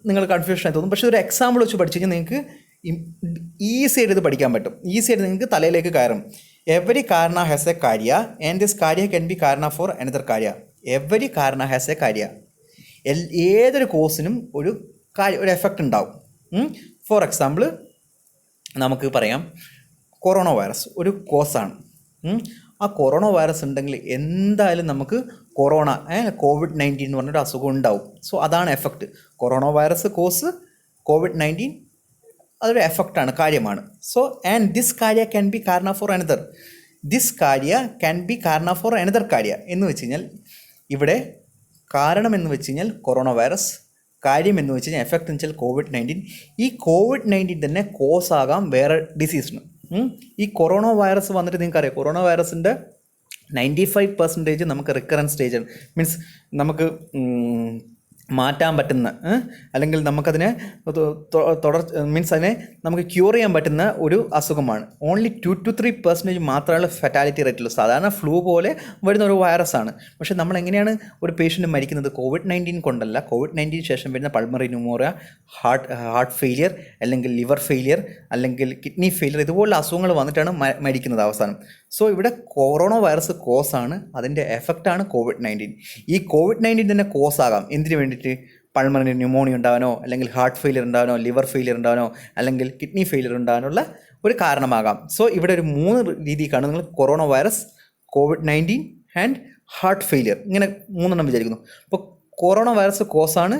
നിങ്ങൾ കൺഫ്യൂഷനായി തോന്നും. പക്ഷേ ഒരു എക്സാമ്പിൾ വെച്ച് പഠിച്ചു കഴിഞ്ഞാൽ നിങ്ങൾക്ക് ഈസി ആയിട്ട് ഇത് പഠിക്കാൻ പറ്റും. ഈസി ആയിട്ട് നിങ്ങൾക്ക് തലയിലേക്ക് കയറും. എവരി കാരണ ഹാസ് എ കാര്യ ആൻഡ് ദിസ് കാര്യ ക്യാൻ ബി കാരണ ഫോർ അനദർ കാര്യ. എവരി കാരണ ഹാസ് എ കാര്യ. ഏതൊരു കോസിനും ഒരു എഫക്റ്റ് ഉണ്ടാവും. ഫോർ എക്സാമ്പിൾ നമുക്ക് പറയാം, കൊറോണ വൈറസ് ഒരു കോസാണ്. ആ കൊറോണ വൈറസ് ഉണ്ടെങ്കിൽ എന്തായാലും നമുക്ക് COVID-19 എന്ന് പറഞ്ഞൊരു അസുഖം ഉണ്ടാവും. സോ അതാണ് effect. Corona virus cos, COVID-19 അതൊരു എഫക്റ്റാണ്, കാര്യമാണ്. സോ ആൻഡ് ദിസ് കാര്യ ക്യാൻ ബി കാരണ ഫോർ അനദർ. ദിസ് കാര്യ ക്യാൻ ബി കാരണ ഫോർ അനദർ കാര്യ എന്ന് വെച്ച് കഴിഞ്ഞാൽ ഇവിടെ കാരണം എന്ന് വെച്ച് കഴിഞ്ഞാൽ കൊറോണ വൈറസ്, കാര്യം എന്ന് വെച്ച് കഴിഞ്ഞാൽ എഫക്റ്റ് എന്ന് വെച്ചാൽ COVID-19. ഈ COVID-19 തന്നെ കോസ് ആകാം വേറെ ഡിസീസിന്. ഈ കൊറോണ വൈറസ് വന്നിട്ട് നിങ്ങൾക്കറിയാം, കൊറോണ വൈറസിൻ്റെ 95% നമുക്ക് റിക്കറൻറ്റ് സ്റ്റേജാണ്. മീൻസ് നമുക്ക് മാറ്റാൻ പറ്റുന്ന, അല്ലെങ്കിൽ നമുക്കതിനെ അതിനെ നമുക്ക് ക്യൂർ ചെയ്യാൻ പറ്റുന്ന ഒരു അസുഖമാണ്. ഓൺലി 2 to 3% മാത്രമാണ് ഫെറ്റാലിറ്റി റേറ്റുള്ളൂ. സാധാരണ ഫ്ലൂ പോലെ വരുന്ന ഒരു വൈറസാണ്. പക്ഷേ നമ്മൾ എങ്ങനെയാണ് ഒരു പേഷ്യൻ്റ് മരിക്കുന്നത്? COVID-19 കൊണ്ടല്ല. COVID-19 ശേഷം വരുന്ന പൾമറി ന്യൂമോണിയ, ഹാർട്ട് ഫെയിലിയർ, അല്ലെങ്കിൽ ലിവർ ഫെയിലിയർ, അല്ലെങ്കിൽ കിഡ്നി ഫെയിലിയർ, ഇതുപോലുള്ള അസുഖങ്ങൾ വന്നിട്ടാണ് മരിക്കുന്നത് അവസാനം. സോ ഇവിടെ കൊറോണ വൈറസ് കോസാണ്, അതിൻ്റെ എഫക്റ്റാണ് COVID-19. ഈ COVID-19 തന്നെ കോസാകാം. എന്തിനു വേണ്ടിയിട്ട്? പൾമണറി ന്യൂമോണിയ ഉണ്ടാകാനോ, അല്ലെങ്കിൽ ഹാർട്ട് ഫെയിലിയർ ഉണ്ടാകാനോ, ലിവർ ഫെയിലിയർ ഉണ്ടാകാനോ, അല്ലെങ്കിൽ കിഡ്നി ഫെയിലിയർ ഉണ്ടാകാനുള്ള ഒരു കാരണമാകാം. സോ ഇവിടെ ഒരു 3 രീതിക്കാണ് നിങ്ങൾ corona virus, COVID-19 and heart failure, ഇങ്ങനെ 3 വിചാരിക്കുന്നു. അപ്പോൾ കൊറോണ വൈറസ് കോസാണ്,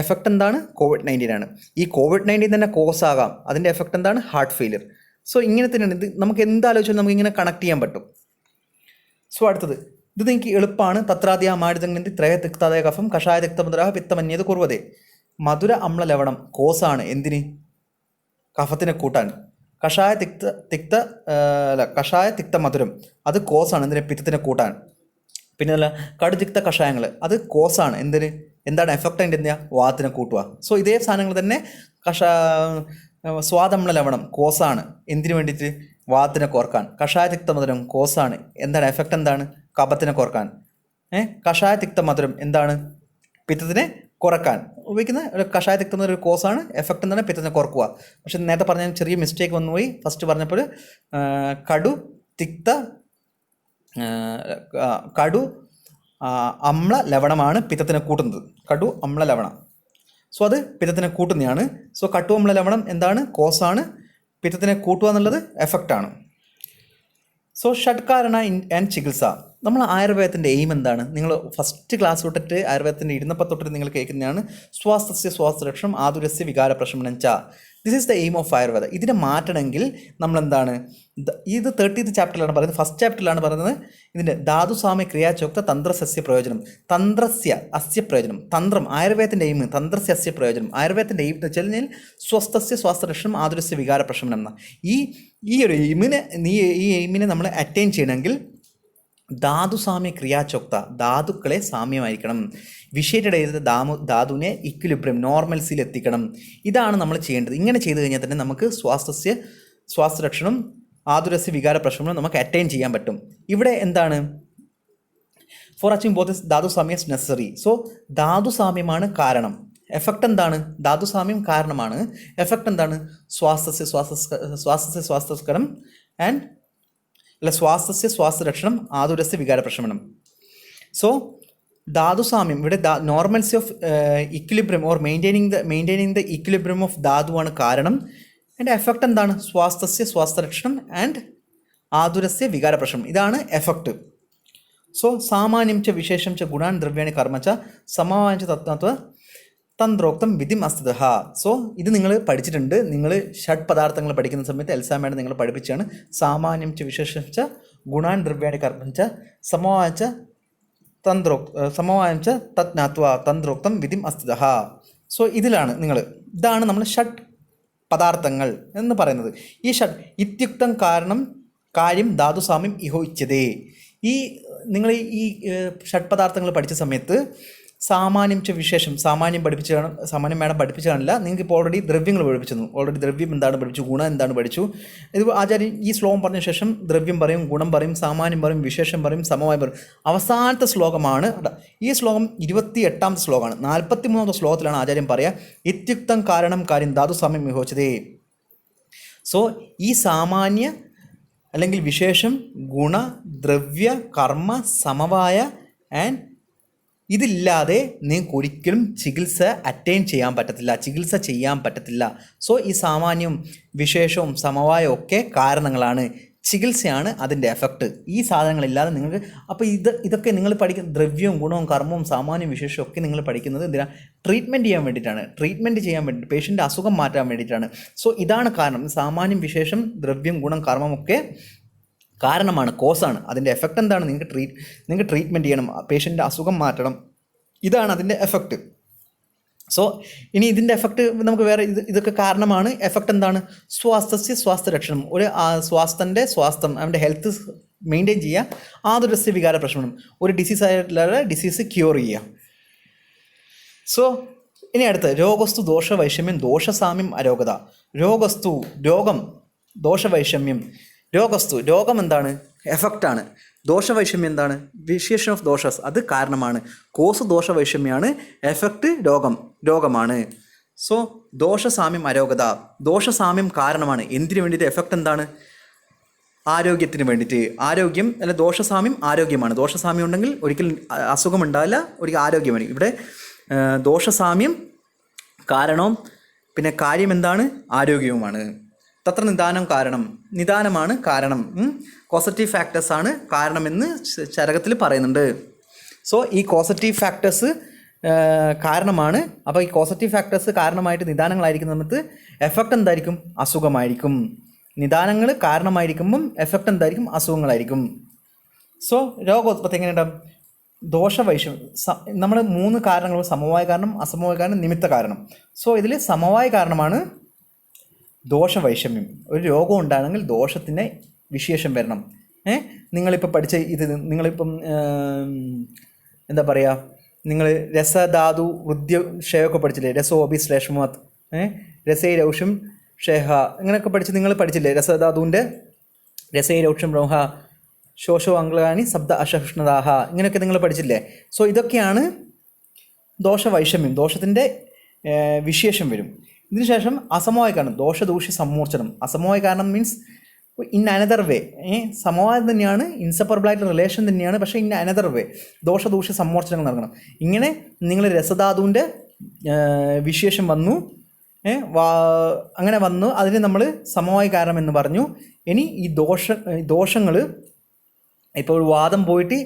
എഫക്റ്റ് എന്താണ്? COVID-19 ആണ്. ഈ COVID-19 തന്നെ കോസാകാം, അതിൻ്റെ എഫക്റ്റ് എന്താണ്? Heart failure. സോ ഇങ്ങനെ തന്നെയാണ് ഇത്. നമുക്ക് എന്താലോചിച്ചാലും നമുക്ക് ഇങ്ങനെ കണക്ട് ചെയ്യാൻ പറ്റും. സോ അടുത്തത്, ഇത് നിങ്ങൾക്ക് എളുപ്പമാണ്. തത്രാദ്യ മാടിതങ്ങി ത്രയ തിക്താദയ കഫം കഷായ തിക്തമുദ്ര പിത്തമന്യത് കുറുവതേ. മധുര അമ്ല ലവണം കോസാണ്. എന്തിന്? കഫത്തിനെ കൂട്ടാൻ. കഷായ തിക്ത മധുരം അത് കോസാണ്. എന്തിന്? പിത്തത്തിനെ കൂട്ടാൻ. പിന്നെ അല്ല കടുതിക്ത കഷായങ്ങൾ അത് കോസാണ്. എന്താണ് എഫക്റ്റ്? അതിൻ്റെ എന്താ? വാതത്തിനെ കൂട്ടുക. സോ ഇതേ സാധനങ്ങൾ തന്നെ സ്വാദമ്ല ലവണം കോസാണ്. എന്തിനു വേണ്ടിയിട്ട്? വാതത്തിനെ കോർക്കാൻ. കഷായ തിക്ത മധുരം കോസാണ്. എന്താണ് എഫക്റ്റ്? എന്താണ്? കഫത്തിനെ കോർക്കാൻ. കഷായ തിക്ത മധുരം എന്താണ്? പിത്തത്തിനെ കുറക്കാൻ ഉപയോഗിക്കുന്ന ഒരു കഷായ തിക്ത മധുരം ഒരു കോസാണ്. എഫക്റ്റ് എന്താണ്? പിത്തത്തിനെ കുറക്കുക. പക്ഷെ നേരത്തെ പറഞ്ഞ ചെറിയ മിസ്റ്റേക്ക് വന്നുപോയി. ഫസ്റ്റ് പറഞ്ഞപ്പോൾ കടു അമ്ല ലവണമാണ് പിത്തത്തിനെ കൂട്ടുന്നത്. കടു അമ്ല ലവണം. സോ അത് പിത്തത്തിനെ കൂട്ടുന്നതാണ്. സോ കട്ടു അമ്ല ലവണം എന്താണ്? കോസാണ്. പിത്തത്തിനെ കൂട്ടുക എന്നുള്ളത് എഫക്റ്റാണ്. സോ ഷഡ്കാരണ ആൻഡ് ചികിത്സ. നമ്മൾ ആയുർവേദത്തിൻ്റെ എയിം എന്താണ്? നിങ്ങൾ ഫസ്റ്റ് ക്ലാസ് തൊട്ടിട്ട് ആയുർവേദത്തിൻ്റെ ഇരുന്നപ്പം തൊട്ടിട്ട് നിങ്ങൾ കേൾക്കുന്നതാണ്. സ്വാസ്ഥ്യ സ്വാസ്ഥ്യരക്ഷണം ആതുരസ്യ വികാര പ്രശമനം ച. This is the aim of Ayurveda. ഇതിനെ മാറ്റണമെങ്കിൽ നമ്മളെന്താണ്? ഇത് 30th ചാപ്റ്ററിലാണ് പറയുന്നത്. ഫസ്റ്റ് ചാപ്റ്ററിലാണ് പറയുന്നത് ഇതിൻ്റെ ധാതുസാമ്യ ക്രിയാചോക്ത തന്ത്രസ്യ പ്രയോജനം. തന്ത്രസ്യ അസ്യ പ്രയോജനം. തന്ത്രം ആയുർവേദത്തിൻ്റെ എയിം തന്ത്രസ്യ അസ്യ പ്രയോജനം. ആയുർവേദത്തിൻ്റെ എയിം എന്ന് വെച്ച് കഴിഞ്ഞാൽ സ്വസ്ഥസ്യ സ്വാസ്ഥ്യരക്ഷണം ആതുരസ്യ വികാര പ്രശമനം എന്ന ഈ ഒരു എയിമിനെ നമ്മൾ അറ്റൈൻ ചെയ്യണമെങ്കിൽ ധാതുസാമ്യ ക്രിയാചോക്ത ധാതുക്കളെ സാമ്യമായിരിക്കണം. വിഷയറ്റഡ് ചെയ്ത് ധാതുവിനെ ഇക്വിലിബ്രിയം നോർമൽസിൽ എത്തിക്കണം. ഇതാണ് നമ്മൾ ചെയ്യേണ്ടത്. ഇങ്ങനെ ചെയ്തു കഴിഞ്ഞാൽ തന്നെ നമുക്ക് സ്വാസ്ഥ്യരക്ഷണം ആതുരസ്യ വികാര പ്രശമനം നമുക്ക് അറ്റൈൻ ചെയ്യാൻ പറ്റും. ഇവിടെ എന്താണ്? ഫോർ അച്ചീവിങ് ബോത്ത് ധാതു സാമ്യം ഇസ് നെസസറി. സോ ധാതു സാമ്യമാണ് കാരണം. എഫക്റ്റ് എന്താണ്? ധാതു സാമ്യം കാരണമാണ്. എഫക്റ്റ് എന്താണ്? സ്വാസ്ഥ്യസ്കരം ആൻഡ് അല്ല സ്വാസ്ഥ്യരക്ഷണം ആതുരസ്യ വികാര പ്രശമനം. സോ ധാതു സാമ്യം ഇവിടെ normalcy of equilibrium or maintaining the equilibrium of ധാതു ആണ് കാരണം. അതിൻ്റെ എഫക്റ്റ് എന്താണ്? സ്വാസ്ഥ്യരക്ഷണം ആൻഡ് ആതുരസ്യ വികാര പ്രശമനം. ഇതാണ് എഫക്റ്റ്. സോ സാമാന്യം ച വിശേഷം ച ഗുണാൻ ദ്രവ്യാണി കർമ്മ ച സമവായം ച തത്വ തന്ത്രോക്തം വിധിം അസ്തിതഃ. സോ ഇത് നിങ്ങൾ പഠിച്ചിട്ടുണ്ട്. നിങ്ങൾ ഷഡ് പദാർത്ഥങ്ങൾ പഠിക്കുന്ന സമയത്ത് എൽസാമേഡ് നിങ്ങൾ പഠിപ്പിച്ചാണ്. സാമാന്യം ച വിശേഷം ച ഗുണാൻ ദ്രവ്യാണി കർമ്മ ച സമവായം ച തജ്ഞാത്വ തന്ത്രോക്തം വിധിം അസ്തിതഃ. സോ ഇതാണ് നമ്മൾ ഷഡ് പദാർത്ഥങ്ങൾ എന്ന് പറയുന്നത്. ഈ ഷഡ് ഇത്യുക്തം കാര്യം ധാതു സാമ്യം ഇഹോ ഉച്യതേ. നിങ്ങൾ ഈ ഷഡ് പദാർത്ഥങ്ങൾ പഠിച്ച സമയത്ത് സാമാന്യം ച വിശേഷം സാമാന്യം മാഡം പഠിപ്പിച്ചു കാണില്ല. നിങ്ങൾക്ക് ഇപ്പോൾ ഓൾറെഡി ദ്രവ്യങ്ങൾ പഠിപ്പിച്ചു. ഓൾറെഡി ദ്രവ്യം എന്താണ് പഠിച്ചു, ഗുണം എന്താണ് പഠിച്ചു. ഇത് ആചാര്യൻ ഈ ശ്ലോകം പറഞ്ഞ ശേഷം ദ്രവ്യം പറയും, ഗുണം പറയും, സാമാന്യം പറയും, വിശേഷം പറയും, സമവായം പറയും. അവസാനത്തെ ശ്ലോകമാണ് ഈ ശ്ലോകം. 28ാമത്തെ ശ്ലോകമാണ്. 43ാമത്തെ ശ്ലോകത്തിലാണ് ആചാര്യൻ പറയുക ഇത്യുക്തം കാര്യം ധാതു സാമ്യം വിഭോച്ചതേ. സോ ഈ സാമാന്യ അല്ലെങ്കിൽ വിശേഷം, ഗുണ, ദ്രവ്യ, കർമ്മ, സമവായ ആൻഡ് ഇതില്ലാതെ നിങ്ങൾക്ക് ഒരിക്കലും ചികിത്സ ചെയ്യാൻ പറ്റത്തില്ല. സോ ഈ സാമാന്യവും വിശേഷവും സമവായവും ഒക്കെ കാരണങ്ങളാണ്. ചികിത്സയാണ് അതിൻ്റെ എഫക്റ്റ്. ഈ സാധനങ്ങളില്ലാതെ നിങ്ങൾക്ക് അപ്പോൾ ഇതൊക്കെ നിങ്ങൾ പഠിക്കുന്ന ദ്രവ്യവും ഗുണവും കർമ്മവും സാമാന്യവും വിശേഷവും ഒക്കെ നിങ്ങൾ പഠിക്കുന്നത് എന്തിനാണ്? ട്രീറ്റ്മെൻറ്റ് ചെയ്യാൻ വേണ്ടിയിട്ട്, പേഷ്യൻ്റെ അസുഖം മാറ്റാൻ വേണ്ടിയിട്ടാണ്. സോ ഇതാണ് കാരണം. സാമാന്യം, വിശേഷം, ദ്രവ്യം, ഗുണം, കർമ്മം ഒക്കെ കാരണമാണ്, കോസാണ്. അതിൻ്റെ എഫക്റ്റ് എന്താണ്? നിങ്ങൾക്ക് ട്രീറ്റ്മെൻറ്റ് ചെയ്യണം, പേഷ്യൻ്റെ അസുഖം മാറ്റണം. ഇതാണ് അതിൻ്റെ എഫക്റ്റ്. സോ ഇനി ഇതിൻ്റെ എഫക്റ്റ് നമുക്ക് വേറെ ഇതൊക്കെ കാരണമാണ്. എഫക്റ്റ് എന്താണ്? സ്വാസ്ഥ്യരക്ഷണം. ഒരു സ്വാസ്ഥ്യം അവൻ്റെ ഹെൽത്ത് മെയിൻറ്റെയിൻ ചെയ്യുക. ആതുരസ്യ വികാര പ്രശമനം. ഒരു ഡിസീസ് ക്യൂർ ചെയ്യുക. സോ ഇനി അടുത്ത് രോഗസ്തു ദോഷവൈഷമ്യം ദോഷസാമ്യം അരോഗത. രോഗം ദോഷവൈഷമ്യം. രോഗം എന്താണ്? എഫക്റ്റാണ്. ദോഷവൈഷമ്യം എന്താണ്? വിശേഷൻ ഓഫ് ദോഷസ്, അത് കാരണമാണ്. കോസ് ദോഷവൈഷമ്യമാണ്, എഫക്റ്റ് രോഗമാണ്. സോ ദോഷസാമ്യം അരോഗത. ദോഷസാമ്യം കാരണമാണ്. എന്തിനു വേണ്ടിയിട്ട്? എഫക്റ്റ് എന്താണ്? ആരോഗ്യത്തിന് വേണ്ടിയിട്ട്. ആരോഗ്യം അല്ല, ദോഷസാമ്യം ആരോഗ്യമാണ്. ദോഷസാമ്യം ഉണ്ടെങ്കിൽ ഒരിക്കലും അസുഖം ഉണ്ടാവില്ല, ഒരിക്കലും ആരോഗ്യമാണ്. ഇവിടെ ദോഷസാമ്യം കാരണവും പിന്നെ കാര്യം എന്താണ്? ആരോഗ്യവുമാണ്. തത്ര നിദാനമാണ് കാരണം. കോസറ്റീവ് ഫാക്ടേഴ്സാണ് കാരണമെന്ന് ചരകത്തിൽ പറയുന്നുണ്ട്. സോ ഈ കോസറ്റീവ് ഫാക്ടേഴ്സ് കാരണമാണ്. അപ്പോൾ ഈ കോസറ്റീവ് ഫാക്ടേഴ്സ് കാരണമായിട്ട് നിദാനങ്ങളായിരിക്കുന്ന സമയത്ത് എഫക്റ്റ് എന്തായിരിക്കും? അസുഖമായിരിക്കും. നിദാനങ്ങൾ കാരണമായിരിക്കുമ്പം എഫക്റ്റ് എന്തായിരിക്കും? അസുഖങ്ങളായിരിക്കും. സോ രോഗോത്പത്തി എങ്ങനെയുണ്ടാകും? ദോഷവൈഷമ്യം. നമ്മൾ 3 കാരണങ്ങൾ: സമവായ കാരണം, അസമവായ കാരണം, നിമിത്ത കാരണം. സോ ഇതിൽ സമവായ കാരണമാണ് ദോഷവൈഷമ്യം. ഒരു രോഗം ഉണ്ടാകണമെങ്കിൽ ദോഷത്തിന് വിശേഷം വരണം. നിങ്ങളിപ്പോൾ പഠിച്ച നിങ്ങളിപ്പം എന്താ പറയുക, നിങ്ങൾ രസധാതു വൃദ്ധ്യക്ഷയമൊക്കെ പഠിച്ചില്ലേ? രസോപി ശ്ലേഷ്മത്, രസൈരൗഷ്യം ക്ഷേഹ, ഇങ്ങനെയൊക്കെ നിങ്ങൾ പഠിച്ചില്ലേ? രസധാതുവിൻ്റെ രസൈരൗക്ഷം ബ്രഹ്മ ശോഷോ അംഗ്ലാനി ശബ്ദ അസഹിഷ്ണുതാഹ, ഇങ്ങനെയൊക്കെ നിങ്ങൾ പഠിച്ചില്ലേ? സോ ഇതൊക്കെയാണ് ദോഷവൈഷമ്യം. ദോഷത്തിൻ്റെ വിശേഷം വരും. ഇതിനുശേഷം അസമവായ കാരണം ദോഷദൂഷ്യ സമ്മൂർച്ഛനം. അസമവായ കാരണം മീൻസ് ഇൻ അനദർ വേ. സമവായം തന്നെയാണ്, ഇൻസെപ്പറബിളായിട്ട് റിലേഷൻ തന്നെയാണ്, പക്ഷേ ഇൻ അനദർ വേ ദോഷദൂഷ്യ സമ്മൂർച്ഛനങ്ങൾ നടക്കണം. ഇങ്ങനെ നിങ്ങൾ രസധാതുവിൻ്റെ വിശേഷം വന്നു, അങ്ങനെ വന്നു, അതിന് നമ്മൾ സമവായ കാരണം എന്ന് പറഞ്ഞു. ഇനി ഈ ദോഷങ്ങൾ ഇപ്പോൾ വാദം പോയിട്ട്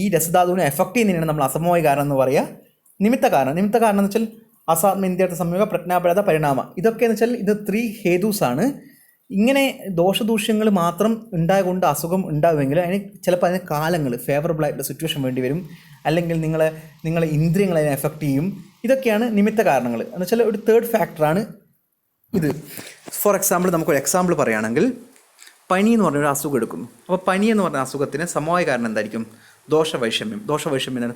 ഈ രസധാതുവിനെ എഫക്റ്റ് ചെയ്യുന്നതിനാണ് നമ്മൾ അസമവായ കാരണം എന്ന് പറയുക. നിമിത്ത കാരണം എന്ന് വെച്ചാൽ അസാത്മ ഇന്ത്യർത്ഥ സംയോഗ പ്രജ്ഞാപരത പരിണാമ. ഇതൊക്കെയെന്ന് വെച്ചാൽ ഇത് 3 ഹേതുസാണ്. ഇങ്ങനെ ദോഷദൂഷ്യങ്ങൾ മാത്രം ഉണ്ടായതുകൊണ്ട് അസുഖം ഉണ്ടാകുമെങ്കിൽ ചിലപ്പോൾ അതിന് കാലങ്ങൾ ഫേവറബിളായിട്ടുള്ള സിറ്റുവേഷൻ വേണ്ടി വരും, അല്ലെങ്കിൽ നിങ്ങളെ ഇന്ദ്രിയങ്ങളെ അതിനെ എഫക്റ്റ് ചെയ്യും. ഇതൊക്കെയാണ് നിമിത്ത കാരണങ്ങൾ. എന്ന് വെച്ചാൽ ഒരു 3rd ഫാക്ടറാണ് ഇത്. ഫോർ എക്സാമ്പിൾ, നമുക്കൊരു എക്സാമ്പിൾ പറയുകയാണെങ്കിൽ, പനി എന്ന് പറഞ്ഞൊരു അസുഖം എടുക്കുന്നു. അപ്പോൾ പനി എന്ന് പറഞ്ഞ അസുഖത്തിന് സമവായ കാരണം എന്തായിരിക്കും? ദോഷവൈഷമ്യം എന്താണ്?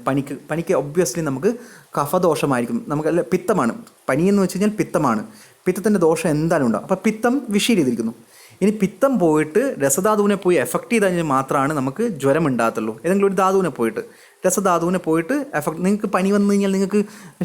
പനിക്ക് ഒബ്വിയസ്ലി നമുക്ക് കഫദോഷമായിരിക്കും. നമുക്കല്ല, പിത്തമാണ്. പനി എന്ന് വെച്ച് കഴിഞ്ഞാൽ പിത്തമാണ്. പിത്തത്തിൻ്റെ ദോഷം എന്തായാലും ഉണ്ടാകും. അപ്പോൾ പിത്തം വിഷയം ചെയ്തിരിക്കുന്നു. ഇനി പിത്തം പോയിട്ട് രസധാതുവിനെ പോയി എഫക്റ്റ് ചെയ്ത് കഴിഞ്ഞാൽ മാത്രമാണ് നമുക്ക് ജ്വരം ഉണ്ടാകത്തുള്ളൂ. ഏതെങ്കിലും ഒരു ധാതുവിനെ പോയിട്ട് രസധാതുവിനെ പോയിട്ട് എഫക്റ്റ്. നിങ്ങൾക്ക് പനി വന്നു കഴിഞ്ഞാൽ നിങ്ങൾക്ക്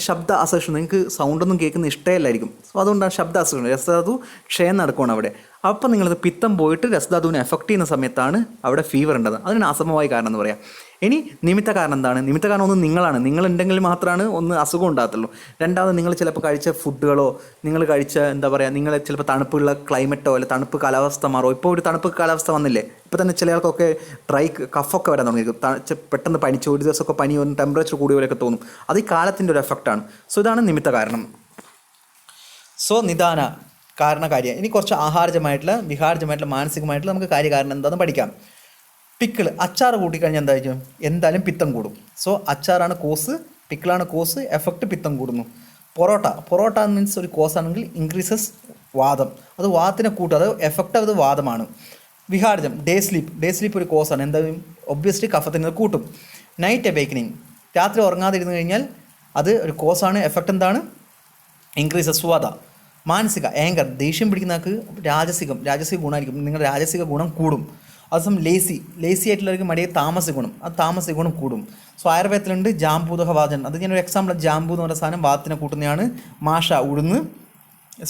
ശബ്ദ അസഹനം, നിങ്ങൾക്ക് സൗണ്ടൊന്നും കേൾക്കുന്ന ഇഷ്ടമല്ലായിരിക്കും. സോ അതുകൊണ്ടാണ് ശബ്ദ അസഹനം, രസധാതു ക്ഷയം നടക്കുകയാണ് അവിടെ. അപ്പം നിങ്ങളത് പിത്തം പോയിട്ട് രസധാതുവിനെ എഫക്റ്റ് ചെയ്യുന്ന സമയത്താണ് അവിടെ ഫീവർ ഉണ്ടാകുന്നത്. അതിനാണ് അസമവായ കാരണം എന്ന് പറയാം. ഇനി നിമിത്ത കാരണം എന്താണ്? നിമിത്ത കാരണം ഒന്ന് നിങ്ങളാണ്. നിങ്ങളുണ്ടെങ്കിൽ മാത്രമാണ് ഒന്ന് അസുഖം ഉണ്ടാകത്തുള്ളൂ. രണ്ടാമത് നിങ്ങൾ ചിലപ്പോൾ കഴിച്ച ഫുഡുകളോ, നിങ്ങൾ കഴിച്ച എന്താ പറയുക, നിങ്ങൾ ചിലപ്പോൾ തണുപ്പുള്ള ക്ലൈമറ്റോ അല്ലെ തണുപ്പ് കാലാവസ്ഥ മാറോ. ഇപ്പോൾ ഒരു തണുപ്പ് കാലാവസ്ഥ വന്നില്ലേ, ഇപ്പോൾ തന്നെ ചില ആൾക്കൊക്കെ കഫൊക്കെ വരാൻ തുടങ്ങിയിരിക്കും. പെട്ടെന്ന് പനിച്ച് ഒരു ദിവസമൊക്കെ പനി വന്ന് ടെമ്പറേച്ചർ കൂടിയ പോലെയൊക്കെ തോന്നും. അത് ഈ കാലത്തിൻ്റെ ഒരു എഫക്റ്റാണ്. സോ ഇതാണ് നിമിത്ത കാരണം. സോ നിദാന കാരണകാര്യ. ഇനി കുറച്ച് ആഹാരജമായിട്ടുള്ള വിഹാരജമായിട്ടുള്ള മാനസികമായിട്ടുള്ള നമുക്ക് കാര്യകാരണം എന്താണെന്ന് പഠിക്കാം. പിക്കിൾ, അച്ചാർ കൂട്ടിക്കഴിഞ്ഞാൽ എന്തായിരിക്കും? എന്തായാലും പിത്തം കൂടും. സോ അച്ചാറാണ് കോസ്, പിക്കിളാണ് കോസ്, എഫക്റ്റ് പിത്തം കൂടുന്നു. പൊറോട്ട മീൻസ് ഒരു കോസ് ആണെങ്കിൽ ഇൻക്രീസസ് വാദം, അത് വാദത്തിനെ കൂട്ടും, അത് എഫക്റ്റ് അത് വാദമാണ്. വിഹാരജം, ഡേ സ്ലീപ്പ് ഒരു കോസാണ്, എന്തായാലും ഒബ്വിയസ്ലി കഫത്തിന് കൂട്ടും. നൈറ്റ് അവേക്കനിങ്, രാത്രി ഉറങ്ങാതിരുന്നു കഴിഞ്ഞാൽ അത് ഒരു കോസാണ്, എഫക്റ്റ് എന്താണ്? ഇൻക്രീസസ് വാദ. മാനസിക, ആങ്കർ, ദേഷ്യം പിടിക്കുന്നവർക്ക് രാജസിക ഗുണമായിരിക്കും, നിങ്ങളുടെ രാജസിക ഗുണം കൂടും. അതേസമയം ലേസി ആയിട്ടുള്ളവർക്ക് മടിയെ താമസിക ഗുണം, അത് താമസിക ഗുണം കൂടും. സോ ആയുർവേദത്തിലുണ്ട് ജാംബൂതക വാചൻ, അത് ഞാനൊരു എക്സാമ്പിൾ. ജാംബൂ എന്ന് പറയുന്ന സാധനം വാദത്തിനെ കൂട്ടുന്നതാണ്. മാഷ, ഉഴുന്ന്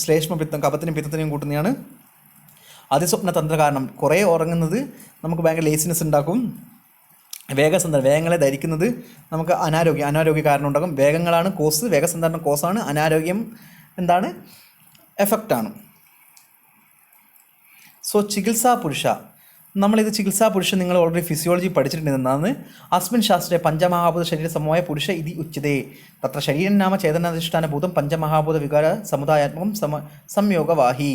ശ്ലേഷ്മ പിത്തം, കഫത്തിനും പിത്തത്തിനെയും കൂട്ടുന്നതാണ്. അതിസ്വപ്ന തന്ത്രകാരണം, കുറേ ഉറങ്ങുന്നത് നമുക്ക് ഭയങ്കര ലേസിനെസ് ഉണ്ടാക്കും. വേഗങ്ങളെ ധരിക്കുന്നത് നമുക്ക് അനാരോഗ്യ കാരണം ഉണ്ടാകും. വേഗങ്ങളാണ് കോസ്, വേഗസന്ധാരണം കോസാണ്, അനാരോഗ്യം എന്താണ്? എഫക്റ്റാണ്. സോ ചികിത്സാ പുരുഷ, നമ്മളിത് ചികിത്സാ പുരുഷൻ നിങ്ങൾ ഓൾറെഡി ഫിസിയോളജി പഠിച്ചിട്ടുണ്ടെന്നാണ്. അസ്മിൻ ശാസ്ത്രേ പഞ്ചമഹാഭൂത ശരീര സമവായ പുരുഷ ഇതി ഉച്യതേ തത്ര ശരീരം നാമ ചേതനാധിഷ്ഠാനഭൂതം പഞ്ചമഹാഭൂത വികാര സമുദായാത്മകം സംയോഗവാഹി.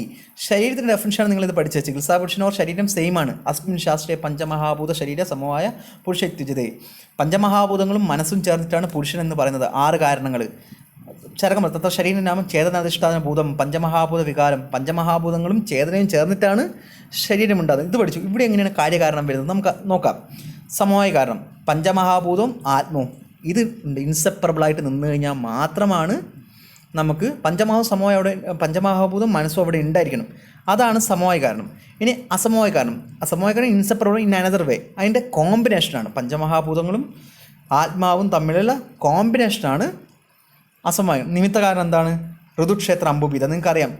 ശരീരത്തിൻ്റെ ഡെഫിനിഷനാണ് നിങ്ങളിത് പഠിച്ചത്. ചികിത്സാ പുരുഷനോർ ശരീരം സെയിം ആണ്. അസ്മിൻ ശാസ്ത്രേ പഞ്ചമഹാഭൂത ശരീര സമവായ പുരുഷ ഇത്യുച്യതേ. പഞ്ചമഹാഭൂതങ്ങളും മനസ്സും ചേർന്നിട്ടാണ് പുരുഷൻ എന്ന് പറയുന്നത്. 6 കാരണങ്ങൾ. ചരകം തത്ര ശരീരം നാമം ചേതനാധിഷ്ഠാന ഭൂതം പഞ്ചമഹാഭൂത വികാരം, പഞ്ചമഹാഭൂതങ്ങളും ചേതനയും ചേർന്നിട്ടാണ് ശരീരമുണ്ടാകുന്നത്. ഇത് പഠിച്ചു. ഇവിടെ എങ്ങനെയാണ് കാര്യകാരണം വരുന്നത് നമുക്ക് നോക്കാം. സമവായ കാരണം, പഞ്ചമഹാഭൂതവും ആത്മവും ഇത് ഇൻസെപ്പറബിളായിട്ട് നിന്ന് കഴിഞ്ഞാൽ മാത്രമാണ് നമുക്ക് പഞ്ചമഹാഭൂതം മനസ്സും അവിടെ ഉണ്ടായിരിക്കണം. അതാണ് സമവായ കാരണം. ഇനി അസമവായ കാരണം ഇൻസെപ്പറബിൾ ഇൻ അനദർ വേ, അതിൻ്റെ കോമ്പിനേഷനാണ്. പഞ്ചമഹാഭൂതങ്ങളും ആത്മാവും തമ്മിലുള്ള കോമ്പിനേഷനാണ് അസമവായം. നിമിത്ത കാരണം എന്താണ്? ഋതുക്ഷേത്ര അമ്പുപീത, നിങ്ങൾക്കറിയാം,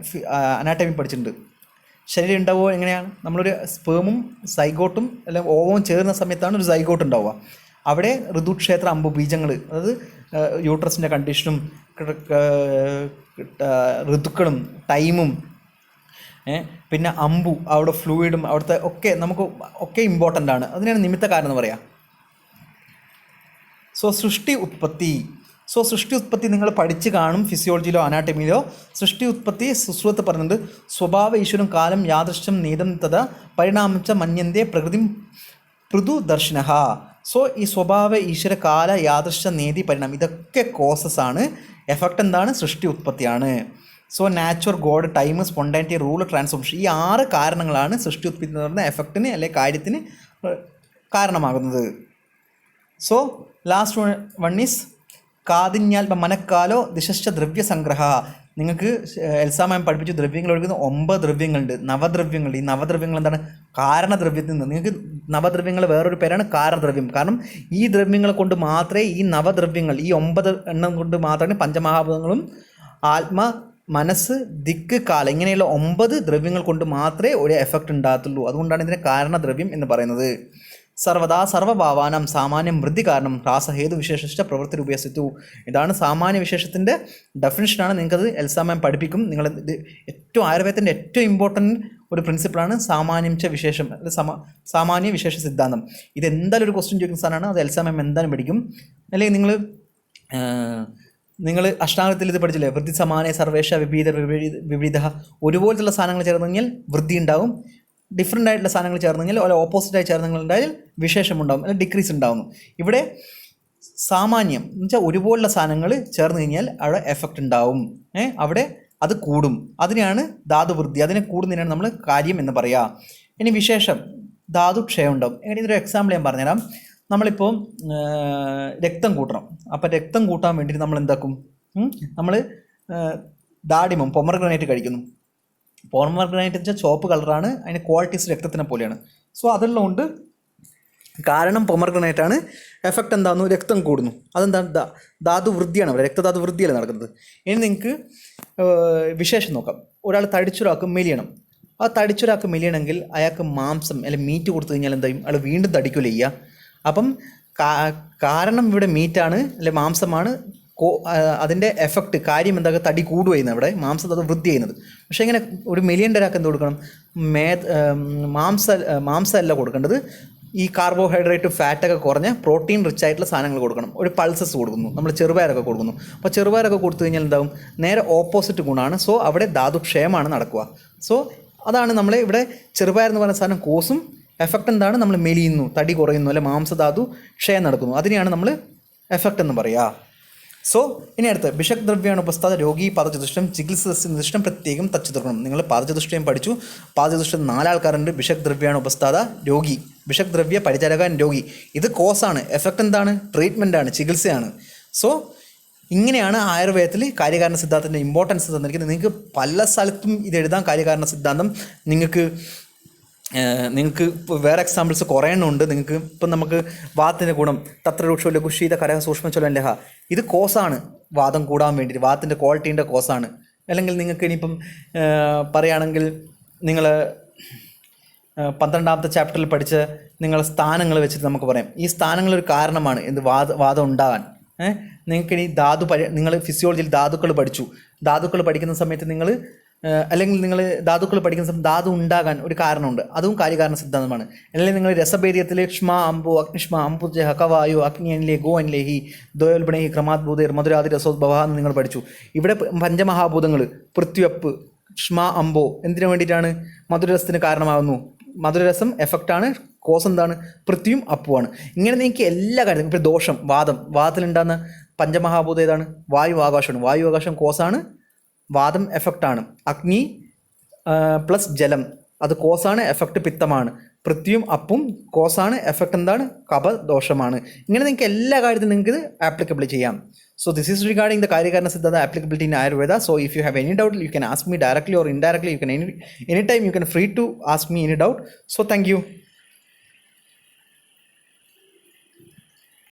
അനാട്ടമി പഠിച്ചിട്ടുണ്ട്. ശരീരം ഉണ്ടാവുക എങ്ങനെയാണ്? നമ്മളൊരു സ്പേമും സൈഗോട്ടും അല്ലെങ്കിൽ ഓവവും ചേർന്ന സമയത്താണ് ഒരു സൈഗോട്ട് ഉണ്ടാവുക. അവിടെ ഋതുക്ഷേത്ര അമ്പുബീജങ്ങൾ, അതായത് യൂട്രസിൻ്റെ കണ്ടീഷനും ഋതുക്കളും ടൈമും പിന്നെ അമ്പു അവിടെ ഫ്ലൂയിഡും അവിടുത്തെ ഒക്കെ നമുക്ക് ഒക്കെ ഇമ്പോർട്ടൻ്റ് ആണ്. അതിനാണ് നിമിത്ത കാരണം എന്ന് പറയാം. സൃഷ്ടി ഉത്പത്തി നിങ്ങൾ പഠിച്ച് കാണും ഫിസിയോളജിയിലോ അനാട്ടമിയിലോ. സൃഷ്ടി ഉത്പത്തി സുശ്രുതത്തിൽ പറയുന്നുണ്ട്. സ്വഭാവ ഈശ്വരം കാലം യാദൃശ്യം നീതം തഥ പരിണാമിച്ച മന്യന്തേ പ്രകൃതി പൃഥുദർശിന. സോ ഈ സ്വഭാവ ഈശ്വര കാല യാദൃശ്യ നീതി പരിണാമം ഇതൊക്കെ കോസസ് ആണ്. എഫക്റ്റ് എന്താണ്? സൃഷ്ടി ഉത്പത്തിയാണ്. So natural, god, time, spontaneity, rule, transformation, ഈ 6 കാരണങ്ങളാണ് സൃഷ്ടി ഉത്പത്തി എന്ന് പറയുന്ന എഫക്റ്റിന് അല്ലെങ്കിൽ കാര്യത്തിന് കാരണമാകുന്നത്. സോ ലാസ്റ്റ് വൺ ഈസ് കാതിന്യാൽപ മനക്കാലോ ദിശശ്ച ദ്രവ്യസംഗ്രഹ. നിങ്ങൾക്ക് എൽസാ മാം പഠിപ്പിച്ചു ദ്രവ്യങ്ങൾ ഒഴുകുന്ന 9 ദ്രവ്യങ്ങളുണ്ട്, നവദ്രവ്യങ്ങളുണ്ട്. ഈ നവദ്രവ്യങ്ങൾ എന്താണ്? കാരണദ്രവ്യത്തിൽ നിന്ന്. നിങ്ങൾക്ക് നവദ്രവ്യങ്ങൾ വേറൊരു പേരാണ് കാരണദ്രവ്യം. കാരണം ഈ ദ്രവ്യങ്ങളെ കൊണ്ട് മാത്രമേ ഈ നവദ്രവ്യങ്ങൾ, ഈ 9 എണ്ണം കൊണ്ട് മാത്രമേ പഞ്ചമഹാഭൂതങ്ങളും ആത്മ, മനസ്സ്, ദിക്ക്, കാലം ഇങ്ങനെയുള്ള 9 ദ്രവ്യങ്ങൾ കൊണ്ട് മാത്രമേ ഒരു എഫക്റ്റ് ഉണ്ടാകത്തുള്ളൂ. അതുകൊണ്ടാണ് ഇതിനെ കാരണദ്രവ്യം എന്ന് പറയുന്നത്. സർവദാ സർവഭാവാനം സാമാന്യം വൃദ്ധി കാരണം രാസഹേതു വിശേഷിച്ച പ്രവൃത്തി രൂപയസിത്തു. ഇതാണ് സാമാന്യ വിശേഷത്തിൻ്റെ ഡെഫിനിഷനാണ്. നിങ്ങൾക്കത് എൽസാ മാം പഠിപ്പിക്കും. നിങ്ങൾ ഇത് ഏറ്റവും ആയുർവേദത്തിൻ്റെ ഏറ്റവും ഇമ്പോർട്ടൻറ്റ് ഒരു പ്രിൻസിപ്പിളാണ് സാമാന്യം ച വിശേഷം, സാമാന്യ വിശേഷ സിദ്ധാന്തം. ഇത് എന്തായാലും ഒരു ക്വസ്റ്റ്യൻ ചോദിക്കുന്ന സാധനമാണ്. അത് എൽസാ മാം എന്തായാലും പഠിക്കും. അല്ലെങ്കിൽ നിങ്ങൾ അഷ്ടാംഗത്തിൽ ഇത് പഠിച്ചില്ലേ? വൃദ്ധി സമാനേ സർവേഷ വിപരീത. ഒരുപോലത്തുള്ള സാധനങ്ങൾ ചേർന്ന് കഴിഞ്ഞാൽ വൃദ്ധി ഉണ്ടാവും. ഡിഫറെൻ്റ് ആയിട്ടുള്ള സാധനങ്ങൾ ചേർന്ന് കഴിഞ്ഞാൽ ഓരോ ഓപ്പോസിറ്റായി ചേർന്നെങ്കിൽ ഉണ്ടായാൽ വിശേഷം ഉണ്ടാകും, അല്ലെങ്കിൽ ഡിക്രീസ് ഉണ്ടാകുന്നു. ഇവിടെ സാമാന്യം എന്ന് വെച്ചാൽ ഒരുപോലുള്ള സാധനങ്ങൾ ചേർന്ന് കഴിഞ്ഞാൽ അവിടെ എഫക്റ്റ് ഉണ്ടാവും. അവിടെ അത് കൂടും. അതിനെയാണ് ധാതുവൃദ്ധി, അതിനെ കൂടുന്നതിനാണ് നമ്മൾ കാര്യം എന്ന് പറയുക. ഇനി വിശേഷം, ധാതു ക്ഷയം ഉണ്ടാവും. എങ്ങനെ ഇതൊരു എക്സാമ്പിൾ ഞാൻ പറഞ്ഞുതരാം. നമ്മളിപ്പോൾ രക്തം കൂട്ടണം. അപ്പം രക്തം കൂട്ടാൻ വേണ്ടിയിട്ട് നമ്മൾ എന്താക്കും? നമ്മൾ ഡാഡിമം, പൊമഗ്രനേറ്റ് കഴിക്കുന്നു. പോമഗ്രാനൈറ്റ് എന്ന് വെച്ചാൽ ചുവപ്പ് കളറാണ്, അതിൻ്റെ ക്വാളിറ്റീസ് രക്തത്തിനെ പോലെയാണ്. സോ അതെല്ലാം കാരണം പൊമർഗ്രനേറ്റ് ആണ്. എഫക്റ്റ് എന്താണെന്നു, രക്തം കൂടുന്നു. അതെന്താണ്, ധാതു വൃദ്ധിയാണ് അവിടെ, രക്തധാതു വൃദ്ധിയല്ല നടക്കുന്നത്. ഇനി നിങ്ങൾക്ക് വിശേഷം നോക്കാം. ഒരാൾ തടിച്ചൊരാൾക്ക് മെലിയണം. ആ തടിച്ചൊരാൾക്ക് മെലിയണമെങ്കിൽ അയാൾക്ക് മാംസം അല്ലെങ്കിൽ മീറ്റ് കൊടുത്തു കഴിഞ്ഞാൽ എന്തായും, അയാൾ വീണ്ടും തടിക്കില്ല ചെയ്യുക. അപ്പം കാരണം ഇവിടെ മീറ്റാണ് അല്ലെ മാംസമാണ്. അതിൻ്റെ എഫക്റ്റ് കാര്യം എന്താ, തടി കൂടുക ചെയ്യുന്നത് അവിടെ, മാംസധാതു വൃദ്ധി ചെയ്യുന്നത്. പക്ഷേ ഇങ്ങനെ ഒരു മെലിയൻ്റെ ഒരാൾക്ക് എന്ത് കൊടുക്കണം, മാംസമല്ല കൊടുക്കേണ്ടത്, ഈ കാർബോഹൈഡ്രേറ്റ് ഫാറ്റൊക്കെ കുറഞ്ഞ പ്രോട്ടീൻ റിച്ച് ആയിട്ടുള്ള സാധനങ്ങൾ കൊടുക്കണം. ഒരു പൾസസ് കൊടുക്കുന്നു, നമ്മൾ ചെറുപയറൊക്കെ കൊടുക്കുന്നു. അപ്പോൾ ചെറുപയറൊക്കെ കൊടുത്തു കഴിഞ്ഞാൽ എന്താവും, നേരെ ഓപ്പോസിറ്റ് ഗുണമാണ്. സോ അവിടെ ധാതുക്ഷയമാണ് നടക്കുക. സോ അതാണ് നമ്മൾ ഇവിടെ ചെറുപയർ എന്ന് പറയുന്ന സാധനം കോസും എഫക്റ്റ് എന്താണ്, നമ്മൾ മെലിയുന്നു, തടി കുറയുന്നു, അല്ലെ മാംസധാതു ക്ഷയം നടക്കുന്നു. അതിനെയാണ് നമ്മൾ എഫക്റ്റ് എന്ന് പറയുക. സോ ഇനി അടുത്ത് ഭിഷക് ദ്രവ്യാണ് ഉപസ്ഥാത രോഗി പാദചതുഷ്ടം ചികിത്സിഷ്ടം പ്രത്യേകം തച്ചുതർക്കണം. നിങ്ങൾ പാദചതുഷ്ടയം പഠിച്ചു. പാദചതുഷ്ടം 4 ആൾക്കാരുണ്ട്. ഭിഷക് ദ്രവ്യാണ് ഉപസ്ഥാത രോഗി, ഭിഷക് ദ്രവ്യ പരിചാരകൻ രോഗി. ഇത് കോസാണ്, എഫക്റ്റ് എന്താണ്, ട്രീറ്റ്മെൻറ്റാണ്, ചികിത്സയാണ്. സോ ഇങ്ങനെയാണ് ആയുർവേദത്തിൽ കാര്യകാരണ സിദ്ധാന്തത്തിൻ്റെ ഇമ്പോർട്ടൻസ് തന്നിരിക്കുന്നത്. നിങ്ങൾക്ക് പല സ്ഥലത്തും ഇത് എഴുതാൻ കാര്യകാരണ സിദ്ധാന്തം. നിങ്ങൾക്ക് വേറെ എക്സാമ്പിൾസ് കുറേ എണ്ണമുണ്ട്. നിങ്ങൾക്ക് ഇപ്പം നമുക്ക് വാദത്തിൻ്റെ ഗുണം തത്ര രൂക്ഷ ലഘുഷീത കരഹ സൂക്ഷ്മചൊല്ലൻ ലഹ, ഇത് കോസാണ്, വാദം കൂടാൻ വേണ്ടിയിട്ട് വാദത്തിൻ്റെ ക്വാളിറ്റീൻ്റെ കോസാണ്. അല്ലെങ്കിൽ നിങ്ങൾക്ക് ഇനിയിപ്പം പറയുകയാണെങ്കിൽ നിങ്ങൾ 12ാമത്തെ ചാപ്റ്ററിൽ പഠിച്ച നിങ്ങൾ സ്ഥാനങ്ങൾ വെച്ചിട്ട് നമുക്ക് പറയാം, ഈ സ്ഥാനങ്ങളൊരു കാരണമാണ് എന്ത് വാദം ഉണ്ടാകാൻ. നിങ്ങൾക്കിനി നിങ്ങൾ ഫിസിയോളജിയിൽ ധാതുക്കൾ പഠിച്ചു. ധാതുക്കൾ പഠിക്കുന്ന സമയത്ത് നിങ്ങൾ അല്ലെങ്കിൽ നിങ്ങൾ ധാതുക്കൾ പഠിക്കുന്ന സമയത്ത് ധാതു ഉണ്ടാകാൻ ഒരു കാരണമുണ്ട്, അതും കാര്യകാരണ സിദ്ധാന്തമാണ്. അല്ലെങ്കിൽ നിങ്ങൾ രസഭേദ്യത്തിൽ ക്ഷ്മ അമ്പു അഗ്നിഷ്മ അമ്പുജ ഹകവായു അഗ്നി അനിലേ ഗോ അനിലേഹി ദ്വയോൽബണേഹി ക്രമാദ്ഭൂതർ മധുരാതി രസോദ്ഭവ എന്ന് നിങ്ങൾ പഠിച്ചു. ഇവിടെ പഞ്ചമഹാഭൂതങ്ങൾ പൃഥ്വിയപ്പ് ക്ഷ്മ അമ്പോ എന്തിനു വേണ്ടിയിട്ടാണ്, മധുരരസത്തിന് കാരണമാകുന്നു. മധുരരസം എഫക്റ്റാണ്, കോസ് എന്താണ്, പൃഥ്വിയും അപ്പുവാണ്. ഇങ്ങനെ നിങ്ങൾക്ക് എല്ലാ കാര്യത്തിലും ഇപ്പോൾ ദോഷം വാദത്തിലുണ്ടാകുന്ന പഞ്ചമഹാഭൂതം ഏതാണ്, വായു ആകാശമാണ്. വായു ആകാശം കോസാണ്, വാദം എഫക്റ്റാണ്. അഗ്നി പ്ലസ് ജലം അത് കോസാണ്, എഫക്റ്റ് പിത്തമാണ്. പൃഥ്വിയും അപ്പും കോസാണ്, എഫക്റ്റ് എന്താണ്, കഫദോഷമാണ്. ഇങ്ങനെ നിങ്ങൾക്ക് എല്ലാ കാര്യത്തിലും നിങ്ങൾക്ക് ഇത് ആപ്ലിക്കബിൾ ചെയ്യാം. So this is regarding the Karyakarana Siddhanta applicability in Ayurveda. So if you have any doubt, you can ask me directly or indirectly. You can anytime you can free to ask me any doubt. So thank you.